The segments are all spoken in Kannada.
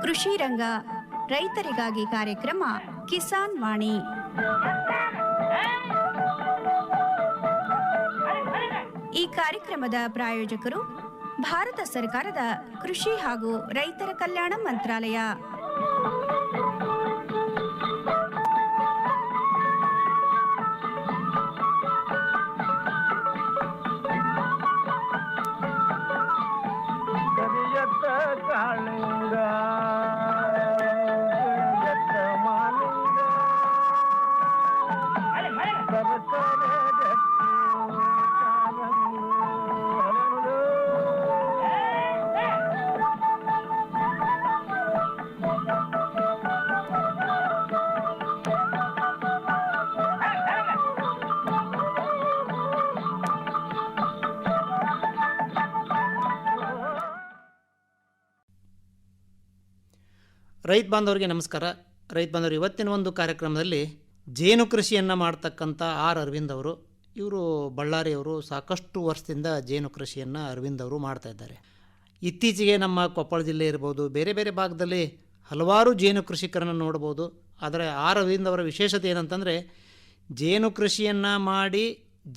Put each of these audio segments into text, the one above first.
ಕೃಷಿ ರಂಗ ರೈತರಿಗಾಗಿ ಕಾರ್ಯಕ್ರಮ ಕಿಸಾನ್ ವಾಣಿ. ಈ ಕಾರ್ಯಕ್ರಮದ ಪ್ರಾಯೋಜಕರು ಭಾರತ ಸರ್ಕಾರದ ಕೃಷಿ ಹಾಗೂ ರೈತರ ಕಲ್ಯಾಣ ಮಂತ್ರಾಲಯ. ರೈತ ಬಾಂಧವರಿಗೆ ನಮಸ್ಕಾರ. ರೈತ ಬಾಂಧವರು, ಇವತ್ತಿನ ಒಂದು ಕಾರ್ಯಕ್ರಮದಲ್ಲಿ ಜೇನು ಕೃಷಿಯನ್ನು ಮಾಡ್ತಕ್ಕಂಥ ಅರವಿಂದ್ ಅವರು, ಇವರು ಬಳ್ಳಾರಿಯವರು. ಸಾಕಷ್ಟು ವರ್ಷದಿಂದ ಜೇನು ಕೃಷಿಯನ್ನು ಅರವಿಂದ್ ಅವರು ಮಾಡ್ತಾಯಿದ್ದಾರೆ. ಇತ್ತೀಚೆಗೆ ನಮ್ಮ ಕೊಪ್ಪಳ ಜಿಲ್ಲೆ ಇರ್ಬೋದು, ಬೇರೆ ಬೇರೆ ಭಾಗದಲ್ಲಿ ಹಲವಾರು ಜೇನು ಕೃಷಿಕರನ್ನು ನೋಡ್ಬೋದು. ಆದರೆ ಅರವಿಂದ್ ಅವರ ವಿಶೇಷತೆ ಏನಂತಂದರೆ, ಜೇನು ಕೃಷಿಯನ್ನು ಮಾಡಿ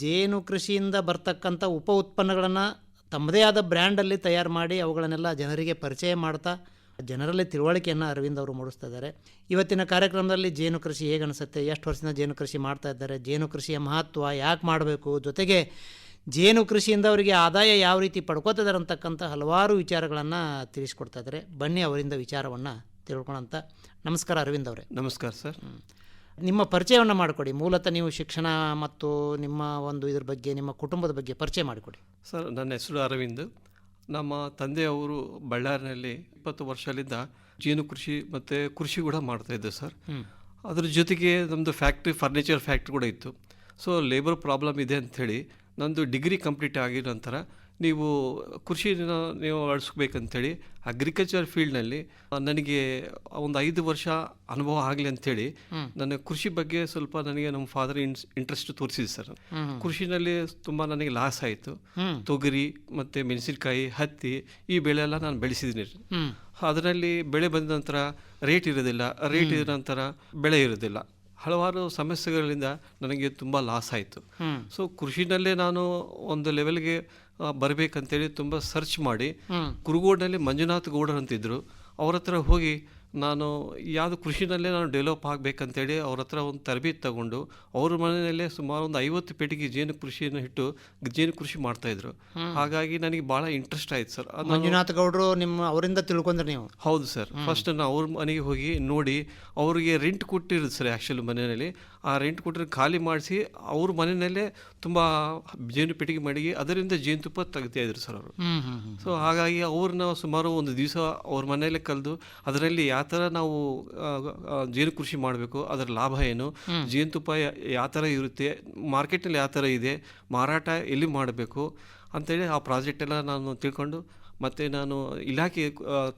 ಜೇನು ಕೃಷಿಯಿಂದ ಬರ್ತಕ್ಕಂಥ ಉಪ ಉತ್ಪನ್ನಗಳನ್ನು ತಮ್ಮದೇ ಆದ ಬ್ರ್ಯಾಂಡಲ್ಲಿ ತಯಾರು ಮಾಡಿ ಅವುಗಳನ್ನೆಲ್ಲ ಜನರಿಗೆ ಪರಿಚಯ ಮಾಡ್ತಾ ಜನರಲ್ಲಿ ತಿಳುವಳಿಕೆಯನ್ನು ಅರವಿಂದ್ ಅವರು ಮೂಡಿಸ್ತಾ ಇದ್ದಾರೆ. ಇವತ್ತಿನ ಕಾರ್ಯಕ್ರಮದಲ್ಲಿ ಜೇನು ಕೃಷಿ ಹೇಗೆ ಅನಿಸುತ್ತೆ, ಎಷ್ಟು ವರ್ಷದಿಂದ ಜೇನು ಕೃಷಿ ಮಾಡ್ತಾ ಇದ್ದಾರೆ, ಜೇನು ಕೃಷಿಯ ಮಹತ್ವ, ಯಾಕೆ ಮಾಡಬೇಕು, ಜೊತೆಗೆ ಜೇನು ಕೃಷಿಯಿಂದ ಅವರಿಗೆ ಆದಾಯ ಯಾವ ರೀತಿ ಪಡ್ಕೋತಿದ್ದಾರೆ ಅಂತಕ್ಕಂಥ ಹಲವಾರು ವಿಚಾರಗಳನ್ನು ತಿಳಿಸ್ಕೊಡ್ತಾ ಇದ್ದಾರೆ. ಬನ್ನಿ ಅವರಿಂದ ವಿಚಾರವನ್ನು ತಿಳ್ಕೊಳ್ಳೋಂಥ. ನಮಸ್ಕಾರ ಅರವಿಂದ್ ಅವರೇ. ನಮಸ್ಕಾರ ಸರ್. ನಿಮ್ಮ ಪರಿಚಯವನ್ನು ಮಾಡಿಕೊಡಿ. ಮೂಲತಃ ನೀವು ಶಿಕ್ಷಣ ಮತ್ತು ನಿಮ್ಮ ಒಂದು ಇದ್ರ ಬಗ್ಗೆ, ನಿಮ್ಮ ಕುಟುಂಬದ ಬಗ್ಗೆ ಪರಿಚಯ ಮಾಡಿಕೊಡಿ. ಸರ್, ನನ್ನ ಹೆಸರು ಅರವಿಂದ್. ನಮ್ಮ ತಂದೆಯವರು ಬಳ್ಳಾರಿನಲ್ಲಿ 20 ವರ್ಷದಿಂದ ಜೇನು ಕೃಷಿ ಮತ್ತು ಕೃಷಿ ಕೂಡ ಮಾಡ್ತಾಯಿದ್ದೆ ಸರ್. ಅದ್ರ ಜೊತೆಗೆ ನಮ್ಮದು ಫರ್ನಿಚರ್ ಫ್ಯಾಕ್ಟ್ರಿ ಕೂಡ ಇತ್ತು. ಸೊ ಲೇಬರ್ ಪ್ರಾಬ್ಲಮ್ ಇದೆ ಅಂಥೇಳಿ ನಂದು ಡಿಗ್ರಿ ಕಂಪ್ಲೀಟ್ ಆಗಿದ ನಂತರ ನೀವು ಕೃಷಿನ ನೀವು ಅಳಿಸ್ಬೇಕಂತೇಳಿ ಅಗ್ರಿಕಲ್ಚರ್ ಫೀಲ್ಡ್ನಲ್ಲಿ ನನಗೆ ಒಂದು 5 ವರ್ಷ ಅನುಭವ ಆಗಲಿ ಅಂಥೇಳಿ ನನ್ನ ಕೃಷಿ ಬಗ್ಗೆ ಸ್ವಲ್ಪ ನನಗೆ ನಮ್ಮ ಫಾದರ್ ಇಂಟ್ರೆಸ್ಟ್ ತೋರಿಸಿದೆ ಸರ್. ಕೃಷಿನಲ್ಲಿ ತುಂಬ ನನಗೆ ಲಾಸ್ ಆಯಿತು. ತೊಗರಿ ಮತ್ತು ಮೆಣಸಿನಕಾಯಿ, ಹತ್ತಿ ಈ ಬೆಳೆ ಎಲ್ಲ ನಾನು ಬೆಳೆಸಿದ್ದೀನಿ. ಅದರಲ್ಲಿ ಬೆಳೆ ಬಂದ ನಂತರ ರೇಟ್ ಇರೋದಿಲ್ಲ, ರೇಟ್ ಇರೋ ನಂತರ ಬೆಳೆ ಇರೋದಿಲ್ಲ. ಹಲವಾರು ಸಮಸ್ಯೆಗಳಿಂದ ನನಗೆ ತುಂಬ ಲಾಸ್ ಆಯಿತು. ಸೊ ಕೃಷಿನಲ್ಲೇ ನಾನು ಒಂದು ಲೆವೆಲ್ಗೆ ಬರಬೇಕಂತೇಳಿ ತುಂಬ ಸರ್ಚ್ ಮಾಡಿ ಕುರುಗೋಡಿನಲ್ಲಿ ಮಂಜುನಾಥ್ ಗೌಡರ್ ಅಂತಿದ್ದರು, ಅವ್ರ ಹತ್ರ ಹೋಗಿ ನಾನು ಯಾವುದು ಕೃಷಿನಲ್ಲೇ ನಾನು ಡೆವಲಪ್ ಆಗಬೇಕಂತೇಳಿ ಅವ್ರ ಹತ್ರ ಒಂದು ತರಬೇತಿ ತಗೊಂಡು ಅವ್ರ ಮನೆಯಲ್ಲೇ ಸುಮಾರು ಒಂದು 50 ಪೆಟ್ಟಿಗೆ ಜೇನು ಕೃಷಿಯನ್ನು ಇಟ್ಟು ಜೇನು ಕೃಷಿ ಮಾಡ್ತಾಯಿದ್ರು. ಹಾಗಾಗಿ ನನಗೆ ಭಾಳ ಇಂಟ್ರೆಸ್ಟ್ ಆಯ್ತು ಸರ್. ಮಂಜುನಾಥ್ ಗೌಡರು ನಿಮ್ಮ ಅವರಿಂದ ತಿಳ್ಕೊಂಡ್ರೆ ನೀವು? ಹೌದು ಸರ್. ಫಸ್ಟ್ ನಾನು ಅವ್ರ ಮನೆಗೆ ಹೋಗಿ ನೋಡಿ, ಅವ್ರಿಗೆ ರೆಂಟ್ ಕೊಟ್ಟಿರೋದು ಸರ್. ಆ್ಯಕ್ಚುಲಿ ಮನೆಯಲ್ಲಿ ಆ ರೆಂಟ್ ಕೊಟ್ಟಿರೋ ಖಾಲಿ ಮಾಡಿಸಿ ಅವ್ರ ಮನೆಯಲ್ಲೇ ತುಂಬ ಜೇನು ಪೆಟ್ಟಿಗೆ ಮಾಡಿ ಅದರಿಂದ ಜೇನುತುಪ್ಪ ತೆಗಿತಾಯಿದ್ರು ಸರ್ ಅವರು. ಸೊ ಹಾಗಾಗಿ ಅವ್ರನ್ನ ಸುಮಾರು ಒಂದು ದಿವಸ ಅವ್ರ ಮನೆಯಲ್ಲೇ ಕಲಿದು ಅದರಲ್ಲಿ ಯಾವ ಥರ ನಾವು ಜೇನು ಕೃಷಿ ಮಾಡಬೇಕು, ಅದರ ಲಾಭ ಏನು, ಜೇನುತುಪ್ಪ ಯಾವ ಥರ ಇರುತ್ತೆ, ಮಾರ್ಕೆಟಲ್ಲಿ ಯಾವ ಥರ ಇದೆ, ಮಾರಾಟ ಎಲ್ಲಿ ಮಾಡಬೇಕು ಅಂತೇಳಿ ಆ ಪ್ರಾಜೆಕ್ಟೆಲ್ಲ ನಾನು ತಿಳ್ಕೊಂಡು ಮತ್ತು ನಾನು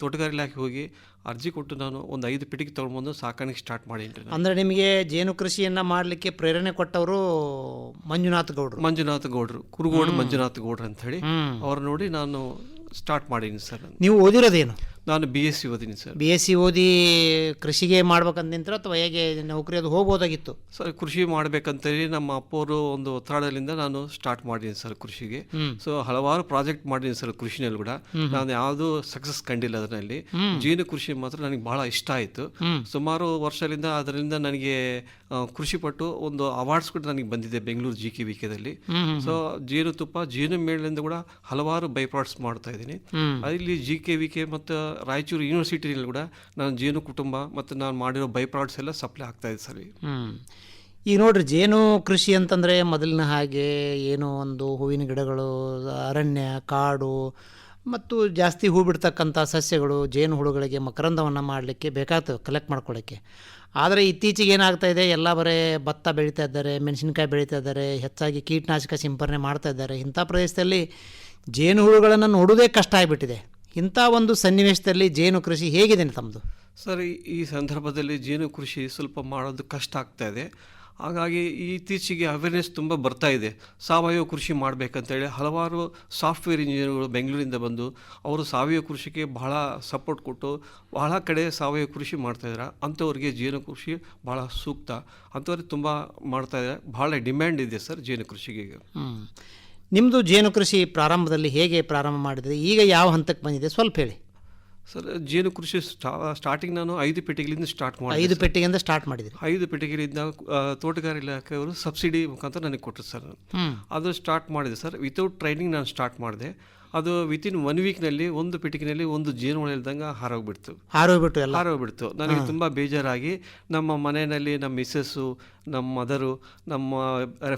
ತೋಟಗಾರಿಕೆ ಇಲಾಖೆ ಹೋಗಿ ಅರ್ಜಿ ಕೊಟ್ಟು ನಾನು ಒಂದು 5 ಪೆಟ್ಟಿಗೆ ತೊಗೊಂಡ್ಬಂದು ಸಾಕಾಣಿಕೆ ಸ್ಟಾರ್ಟ್ ಮಾಡೀನಿ. ಅಂದರೆ ನಿಮಗೆ ಜೇನು ಕೃಷಿಯನ್ನು ಮಾಡಲಿಕ್ಕೆ ಪ್ರೇರಣೆ ಕೊಟ್ಟವರು ಮಂಜುನಾಥ್ ಗೌಡ್ರು, ಕುರುಗೋಡು ಮಂಜುನಾಥ್ ಗೌಡ್ರು ಅಂಥೇಳಿ ಅವ್ರು ನೋಡಿ ನಾನು ಸ್ಟಾರ್ಟ್ ಮಾಡೀನಿ ಸರ್. ನೀವು ಓದಿರೋದೇನು? ನಾನು BSc ಓದಿನಿ ಸರ್. BSc ಓದಿ ಕೃಷಿಗೆ ಮಾಡ್ಬೇಕಂತ ನಿಂತರ ಅಥವಾ ಹೇಗೆ ನೌಕರಿ ಅದು ಹೋಗ್ಬೋದಾಗಿತ್ತು? ಸರ್, ಕೃಷಿ ಮಾಡ್ಬೇಕಂತೇಳಿ ನಮ್ಮ ಅಪ್ಪವರು ಒಂದು ಒತ್ತಡದಿಂದ ನಾನು ಸ್ಟಾರ್ಟ್ ಮಾಡೀನಿ ಸರ್ ಕೃಷಿಗೆ. ಸೊ ಹಲವಾರು ಪ್ರಾಜೆಕ್ಟ್ ಮಾಡೀನಿ ಸರ್ ಕೃಷಿನಲ್ಲಿ ಕೂಡ. ನಾನು ಯಾವುದೂ ಸಕ್ಸಸ್ ಕಂಡಿಲ್ಲ ಅದರಲ್ಲಿ. ಜೇನು ಕೃಷಿ ಮಾತ್ರ ನನಗೆ ಬಹಳ ಇಷ್ಟ ಆಯಿತು. ಸುಮಾರು ವರ್ಷದಿಂದ ಅದರಿಂದ ನನಗೆ ಕೃಷಿ ಪಟ್ಟು ಒಂದು ಅವಾರ್ಡ್ಸ್ ಕೂಡ ನನಗೆ ಬಂದಿದೆ ಬೆಂಗಳೂರು GKVKದಲ್ಲಿ. ಸೊ ಜೇನುತುಪ್ಪ ಜೇನು ಮೇಳದಿಂದ ಕೂಡ ಹಲವಾರು ಬೈ ಪ್ರಾಡಕ್ಟ್ಸ್ ಮಾಡ್ತಾ ಇದ್ದೀನಿ. ಅಲ್ಲಿ GKVK ಮತ್ತು ರಾಯಚೂರು ಯೂನಿವರ್ಸಿಟಿಯಲ್ಲಿ ಕೂಡ ನಾನು ಜೇನು ಕುಟುಂಬ ಮತ್ತು ನಾನು ಮಾಡಿರೋ ಬೈ ಪ್ರಾಡಕ್ಟ್ಸ್ ಎಲ್ಲ ಸಪ್ಲೈ ಆಗ್ತಾ ಇದೆ ಸರ್. ಈಗ ನೋಡ್ರಿ, ಜೇನು ಕೃಷಿ ಅಂತಂದರೆ ಮೊದಲಿನ ಹಾಗೆ ಏನೋ ಒಂದು ಹೂವಿನ ಗಿಡಗಳು, ಅರಣ್ಯ, ಕಾಡು ಮತ್ತು ಜಾಸ್ತಿ ಹೂ ಬಿಡ್ತಕ್ಕಂಥ ಸಸ್ಯಗಳು, ಜೇನು ಹುಳುಗಳಿಗೆ ಮಕರಂದವನ್ನು ಮಾಡಲಿಕ್ಕೆ ಬೇಕಾಗ್ತವೆ, ಕಲೆಕ್ಟ್ ಮಾಡ್ಕೊಳ್ಳೋಕ್ಕೆ. ಆದರೆ ಇತ್ತೀಚೆಗೆ ಏನಾಗ್ತಾ ಇದೆ, ಎಲ್ಲ ಬರೀ ಭತ್ತ ಬೆಳೀತಾ ಇದ್ದಾರೆ, ಮೆಣಸಿನಕಾಯಿ ಬೆಳೀತಾ ಇದ್ದಾರೆ, ಹೆಚ್ಚಾಗಿ ಕೀಟನಾಶಕ ಸಿಂಪರಣೆ ಮಾಡ್ತಾ ಇದ್ದಾರೆ. ಇಂಥ ಪ್ರದೇಶದಲ್ಲಿ ಜೇನು ಹುಳುಗಳನ್ನು ನೋಡೋದೇ ಕಷ್ಟ ಆಗಿಬಿಟ್ಟಿದೆ. ಇಂಥ ಒಂದು ಸನ್ನಿವೇಶದಲ್ಲಿ ಜೇನು ಕೃಷಿ ಹೇಗಿದೆ ತಮ್ಮದು? ಸರ್, ಈ ಸಂದರ್ಭದಲ್ಲಿ ಜೇನು ಕೃಷಿ ಸ್ವಲ್ಪ ಮಾಡೋದು ಕಷ್ಟ ಆಗ್ತಾ ಇದೆ. ಹಾಗಾಗಿ ಇತ್ತೀಚೆಗೆ ಅವೇರ್ನೆಸ್ ತುಂಬ ಬರ್ತಾ ಇದೆ. ಸಾವಯವ ಕೃಷಿ ಮಾಡಬೇಕಂತೇಳಿ ಹಲವಾರು ಸಾಫ್ಟ್ವೇರ್ ಇಂಜಿನಿಯರ್ಗಳು ಬೆಂಗಳೂರಿಂದ ಬಂದು ಅವರು ಸಾವಯವ ಕೃಷಿಗೆ ಬಹಳ ಸಪೋರ್ಟ್ ಕೊಟ್ಟು ಬಹಳ ಕಡೆ ಸಾವಯವ ಕೃಷಿ ಮಾಡ್ತಾಯಿದ್ದಾರೆ. ಅಂಥವ್ರಿಗೆ ಜೇನು ಕೃಷಿ ಭಾಳ ಸೂಕ್ತ, ಅಂಥವ್ರಿಗೆ ತುಂಬ ಮಾಡ್ತಾಯಿದ್ದಾರೆ. ಭಾಳ ಡಿಮ್ಯಾಂಡ್ ಇದೆ ಸರ್ ಜೇನು ಕೃಷಿಗೆ. ನಿಮ್ಮದು ಜೇನು ಕೃಷಿ ಪ್ರಾರಂಭದಲ್ಲಿ ಹೇಗೆ ಪ್ರಾರಂಭ ಮಾಡಿದ್ರಿ, ಈಗ ಯಾವ ಹಂತಕ್ಕೆ ಬಂದಿದೆ ಸ್ವಲ್ಪ ಹೇಳಿ. ಸರ್ ಜೇನು ಕೃಷಿ ಸ್ಟಾರ್ಟಿಂಗ್ ನಾನು 5 ಪೆಟ್ಟಿಗೆಗಳಿಂದ ಸ್ಟಾರ್ಟ್ ಮಾಡಿ 5 ಪೆಟ್ಟಿಗೆಯಿಂದ ಸ್ಟಾರ್ಟ್ ಮಾಡಿದ್ರಿ. 5 ಪೆಟ್ಟಿಗೆಯಿಂದ ತೋಟಗಾರಿಕೆ ಇಲಾಖೆಯವರು ಸಬ್ಸಿಡಿ ಮುಖಾಂತರ ನನಗೆ ಕೊಟ್ಟರು ಸರ್. ಅದು ಸ್ಟಾರ್ಟ್ ಮಾಡಿದೆ ಸರ್. ವಿತೌಟ್ ಟ್ರೈನಿಂಗ್ ನಾನು ಸ್ಟಾರ್ಟ್ ಮಾಡಿದೆ. ಅದು ವಿತಿನ್ 1 ವೀಕ್ನಲ್ಲಿ ಒಂದು ಪೆಟ್ಟಿಗೆನಲ್ಲಿ ಒಂದು ಜೇನುಹುಳ ಇಲ್ದಂಗೆ ಹಾರೋಗ್ಬಿಡ್ತು. ನನಗೆ ತುಂಬ ಬೇಜಾರಾಗಿ ನಮ್ಮ ಮನೆಯಲ್ಲಿ ನಮ್ಮ ಮಿಸ್ಸಸ್ಸು, ನಮ್ಮ ಮದರು, ನಮ್ಮ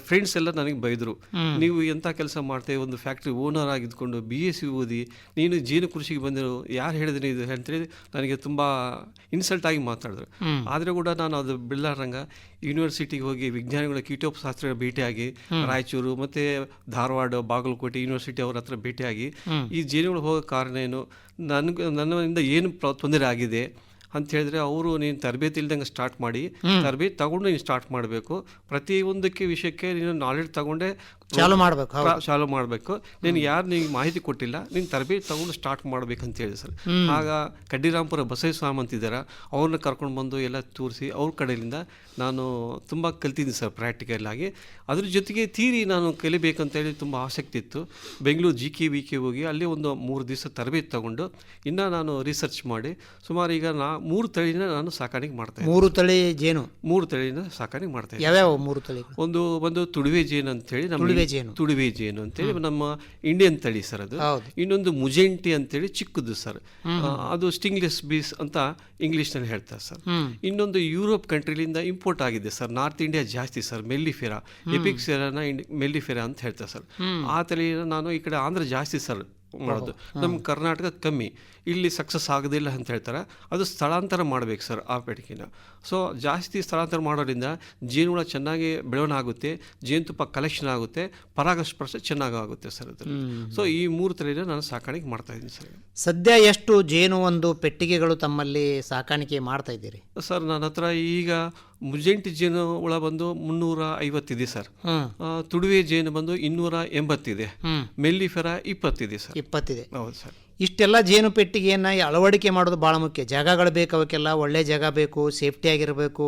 ಫ್ರೆಂಡ್ಸ್ ಎಲ್ಲ ನನಗೆ ಬೈದರು. ನೀವು ಎಂಥ ಕೆಲಸ ಮಾಡ್ತೇವೆ, ಒಂದು ಫ್ಯಾಕ್ಟ್ರಿ ಓನರ್ ಆಗಿದ್ಕೊಂಡು BSc ಓದಿ ನೀನು ಜೇನು ಕೃಷಿಗೆ ಬಂದಿರು, ಯಾರು ಹೇಳಿದ್ರಿ ಇದು ಅಂತೇಳಿ ನನಗೆ ತುಂಬ ಇನ್ಸಲ್ಟ್ ಆಗಿ ಮಾತಾಡಿದ್ರು. ಆದರೆ ಕೂಡ ನಾನು ಅದು ಬಿಡಲಾರಂಗ ಯೂನಿವರ್ಸಿಟಿಗೆ ಹೋಗಿ ವಿಜ್ಞಾನಿಗಳ ಕೀಟೋಪಶಾಸ್ತ್ರ ಭೇಟಿಯಾಗಿ, ರಾಯಚೂರು ಮತ್ತು ಧಾರವಾಡ, ಬಾಗಲಕೋಟೆ ಯೂನಿವರ್ಸಿಟಿ ಅವ್ರ ಹತ್ರ ಭೇಟಿಯಾಗಿ ಈ ಜೇನುಗಳು ಹೋಗೋ ಕಾರಣ ಏನು, ನನ್ನಿಂದ ಏನು ತೊಂದರೆ ಆಗಿದೆ ಅಂತ ಹೇಳಿದ್ರೆ ಅವರು ನೀನು ತರಬೇತಿ ಇಲ್ದಂಗೆ ಸ್ಟಾರ್ಟ್ ಮಾಡಿ, ತರಬೇತಿ ತಗೊಂಡು ನೀನು ಸ್ಟಾರ್ಟ್ ಮಾಡಬೇಕು, ಪ್ರತಿಯೊಂದಕ್ಕೆ ವಿಷಯಕ್ಕೆ ನೀನು ನಾಲೆಡ್ಜ್ ತಗೊಂಡೆ ಚಾಲು ಮಾಡಬೇಕು. ನೀನು ಯಾರು ನಿನಗೆ ಮಾಹಿತಿ ಕೊಟ್ಟಿಲ್ಲ, ನೀನು ತರಬೇತಿ ತಗೊಂಡು ಸ್ಟಾರ್ಟ್ ಮಾಡ್ಬೇಕಂತ ಹೇಳಿ ಸರ್. ಆಗ ಕಡ್ಡಿರಾಂಪುರ ಬಸವೇಸ್ವಾಮಿ ಅಂತಿದ್ದಾರೆ, ಅವ್ರನ್ನ ಕರ್ಕೊಂಡು ಬಂದು ಎಲ್ಲ ತೋರಿಸಿ ಅವ್ರ ಕಡೆಯಿಂದ ನಾನು ತುಂಬ ಕಲ್ತಿದ್ದೀನಿ ಸರ್ ಪ್ರಾಕ್ಟಿಕಲ್ ಆಗಿ. ಅದ್ರ ಜೊತೆಗೆ ಥಿಯರಿ ನಾನು ಕಲಿಬೇಕಂತೇಳಿ ತುಂಬ ಆಸಕ್ತಿ ಇತ್ತು. ಬೆಂಗಳೂರು GKVK ಹೋಗಿ ಅಲ್ಲಿ ಒಂದು 3 ದಿವಸ ತರಬೇತಿ ತಗೊಂಡು ಇನ್ನು ನಾನು ರಿಸರ್ಚ್ ಮಾಡಿ ಸುಮಾರು ಈಗ 3 ತಳಿನ ನಾನು ಸಾಕಾಣಿಕೆ ಮಾಡ್ತಾ ಇದ್ದೀನಿ. 3 ತಳಿ ಜೇನು? 3 ತಳಿನ ಸಾಕಾಣಿಕೆ ಮಾಡ್ತಾ ಇದ್ದೀನಿ. ಯಾವ್ಯಾವ 3 ತಳಿ? ಒಂದು ತುಡುವೆ ಜೇನು ಅಂತೇಳಿ ತುಡುವೆ ಜೇನು ಅಂತೇಳಿ ನಮ್ಮ ಇಂಡಿಯನ್ ತಳಿ ಸರ್ ಅದು. ಇನ್ನೊಂದು ಮುಜೆಂಟಿ ಅಂತೇಳಿ ಚಿಕ್ಕದು ಸರ್, ಅದು ಸ್ಟಿಂಗ್ಲೆಸ್ ಬೀಸ್ ಅಂತ ಇಂಗ್ಲಿಷ್ನಲ್ಲಿ ಹೇಳ್ತಾರೆ ಸರ್. ಇನ್ನೊಂದು ಯುರೋಪ್ ಕಂಟ್ರಿಲಿಂದ ಇಂಪೋರ್ಟ್ ಆಗಿದೆ ಸರ್, ನಾರ್ತ್ ಇಂಡಿಯಾ ಜಾಸ್ತಿ ಸರ್, ಮೆಲ್ಲಿಫೆರಾ ಎಪಿಕ್ಸೆರಾನ ಮೆಲ್ಲಿಫೆರಾ ಅಂತ ಹೇಳ್ತಾರೆ ಸರ್. ಆ ತಳಿನ ನಾನು ಈ ಕಡೆ ಆಂಧ್ರ ಜಾಸ್ತಿ ಸರ್ ಮಾಡೋದು, ನಮ್ಮ ಕರ್ನಾಟಕ ಕಮ್ಮಿ, ಇಲ್ಲಿ ಸಕ್ಸಸ್ ಆಗೋದಿಲ್ಲ ಅಂತ ಹೇಳ್ತಾರೆ. ಅದು ಸ್ಥಳಾಂತರ ಮಾಡಬೇಕು ಸರ್ ಆ ಪೆಟ್ಟಿಗೆನ. ಸೊ ಜಾಸ್ತಿ ಸ್ಥಳಾಂತರ ಮಾಡೋದ್ರಿಂದ ಜೇನುಹುಳ ಚೆನ್ನಾಗಿ ಬೆಳವಣಿಗೆ ಆಗುತ್ತೆ, ಜೇನುತುಪ್ಪ ಕಲೆಕ್ಷನ್ ಆಗುತ್ತೆ, ಪರಾಗಸ್ಪರ್ಶ ಚೆನ್ನಾಗಿ ಆಗುತ್ತೆ ಸರ್ ಅದು. ಸೊ ಈ 3 ತಳಿನ ನಾನು ಸಾಕಾಣಿಕೆ ಮಾಡ್ತಾ ಇದ್ದೀನಿ ಸರ್. ಸದ್ಯ ಎಷ್ಟು ಜೇನು ಒಂದು ಪೆಟ್ಟಿಗೆಗಳು ತಮ್ಮಲ್ಲಿ ಸಾಕಾಣಿಕೆ ಮಾಡ್ತಾ ಇದ್ದೀರಿ ಸರ್? ನನ್ನ ಹತ್ರ ಈಗ ಮುಜೆಂಟಿ ಜೇನು ಹುಳ ಬಂದು 350 ಇದೆ ಸರ್. ತುಡುವೆ ಜೇನು ಬಂದು 280 ಇದೆ. ಮೆಲ್ಲಿಫೆರಾ 20 ಇದೆ ಸರ್. 20 ಇದೆ. ಹೌದು ಸರ್. ಇಷ್ಟೆಲ್ಲ ಜೇನು ಪೆಟ್ಟಿಗೆಯನ್ನು ಅಳವಡಿಕೆ ಮಾಡೋದು ಭಾಳ ಮುಖ್ಯ. ಜಾಗಗಳು ಬೇಕು, ಅವಕ್ಕೆಲ್ಲ ಒಳ್ಳೆ ಜಾಗ ಬೇಕು, ಸೇಫ್ಟಿಯಾಗಿರಬೇಕು,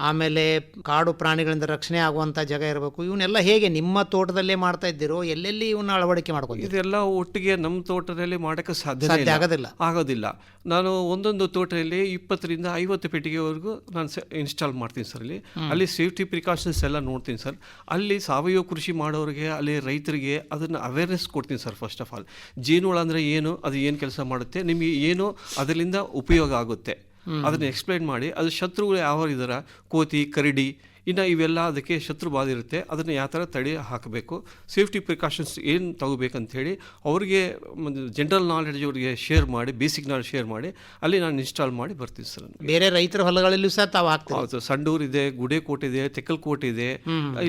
ಆಮೇಲೆ ಕಾಡು ಪ್ರಾಣಿಗಳಿಂದ ರಕ್ಷಣೆ ಆಗುವಂಥ ಜಾಗ ಇರಬೇಕು. ಇವನ್ನೆಲ್ಲ ಹೇಗೆ ನಿಮ್ಮ ತೋಟದಲ್ಲೇ ಮಾಡ್ತಾ ಇದ್ದೀರೋ, ಎಲ್ಲೆಲ್ಲಿ ಇವನ್ನ ಅಳವಡಿಕೆ ಮಾಡ್ಕೊಂಡು? ಇದೆಲ್ಲ ಒಟ್ಟಿಗೆ ನಮ್ಮ ತೋಟದಲ್ಲಿ ಮಾಡೋಕ್ಕೆ ಸಾಧ್ಯ ಆಗೋದಿಲ್ಲ. ನಾನು ಒಂದೊಂದು ತೋಟದಲ್ಲಿ 20ರಿಂದ 50 ಪೆಟ್ಟಿಗೆವರೆಗೂ ನಾನು ಇನ್ಸ್ಟಾಲ್ ಮಾಡ್ತೀನಿ ಸರ್. ಅಲ್ಲಿ ಸೇಫ್ಟಿ ಪ್ರಿಕಾಷನ್ಸ್ ಎಲ್ಲ ನೋಡ್ತೀನಿ ಸರ್. ಅಲ್ಲಿ ಸಾವಯವ ಕೃಷಿ ಮಾಡೋರಿಗೆ, ಅಲ್ಲಿ ರೈತರಿಗೆ ಅದನ್ನು ಅವೇರ್ನೆಸ್ ಕೊಡ್ತೀನಿ ಸರ್. ಫಸ್ಟ್ ಆಫ್ ಆಲ್ ಜೇನುಹುಳ ಅಂದರೆ ಏನು, ಅದು ಏನು ಕೆಲಸ ಮಾಡುತ್ತೆ, ನಿಮಗೆ ಏನು ಅದರಿಂದ ಉಪಯೋಗ ಆಗುತ್ತೆ ಅದನ್ನು ಎಕ್ಸ್ಪ್ಲೈನ್ ಮಾಡಿ. ಅದು ಶತ್ರುಗಳು ಯಾವ ಇದ್ದಾರೆ, ಕೋತಿ, ಕರಡಿ, ಇನ್ನು ಇವೆಲ್ಲ ಅದಕ್ಕೆ ಶತ್ರು ಬಾಧೆ ಇರುತ್ತೆ, ಅದನ್ನು ಯಾವ ಥರ ತಡೆ ಹಾಕಬೇಕು, ಸೇಫ್ಟಿ ಪ್ರಿಕಾಷನ್ಸ್ ಏನು ತಗೋಬೇಕಂತ ಹೇಳಿ ಅವ್ರಿಗೆ ಜನರಲ್ ನಾಲೆಡ್ಜ್ ಅವರಿಗೆ ಶೇರ್ ಮಾಡಿ, ಬೇಸಿಕ್ ನಾಲೆಡ್ಜ್ ಶೇರ್ ಮಾಡಿ ಅಲ್ಲಿ ನಾನು ಇನ್ಸ್ಟಾಲ್ ಮಾಡಿ ಬರ್ತೀನಿ ಸರ್. ಬೇರೆ ರೈತರ ಹೊಲಗಳಲ್ಲೂ ಸಹ ತಾವು ಹಾಕ್ತೀವಿ? ಹೌದು, ಸಂಡೂರು ಇದೆ, ಗುಡೇಕೋಟೆ ಇದೆ, ತೆಕ್ಕಲ್ಕೋಟೆ ಇದೆ,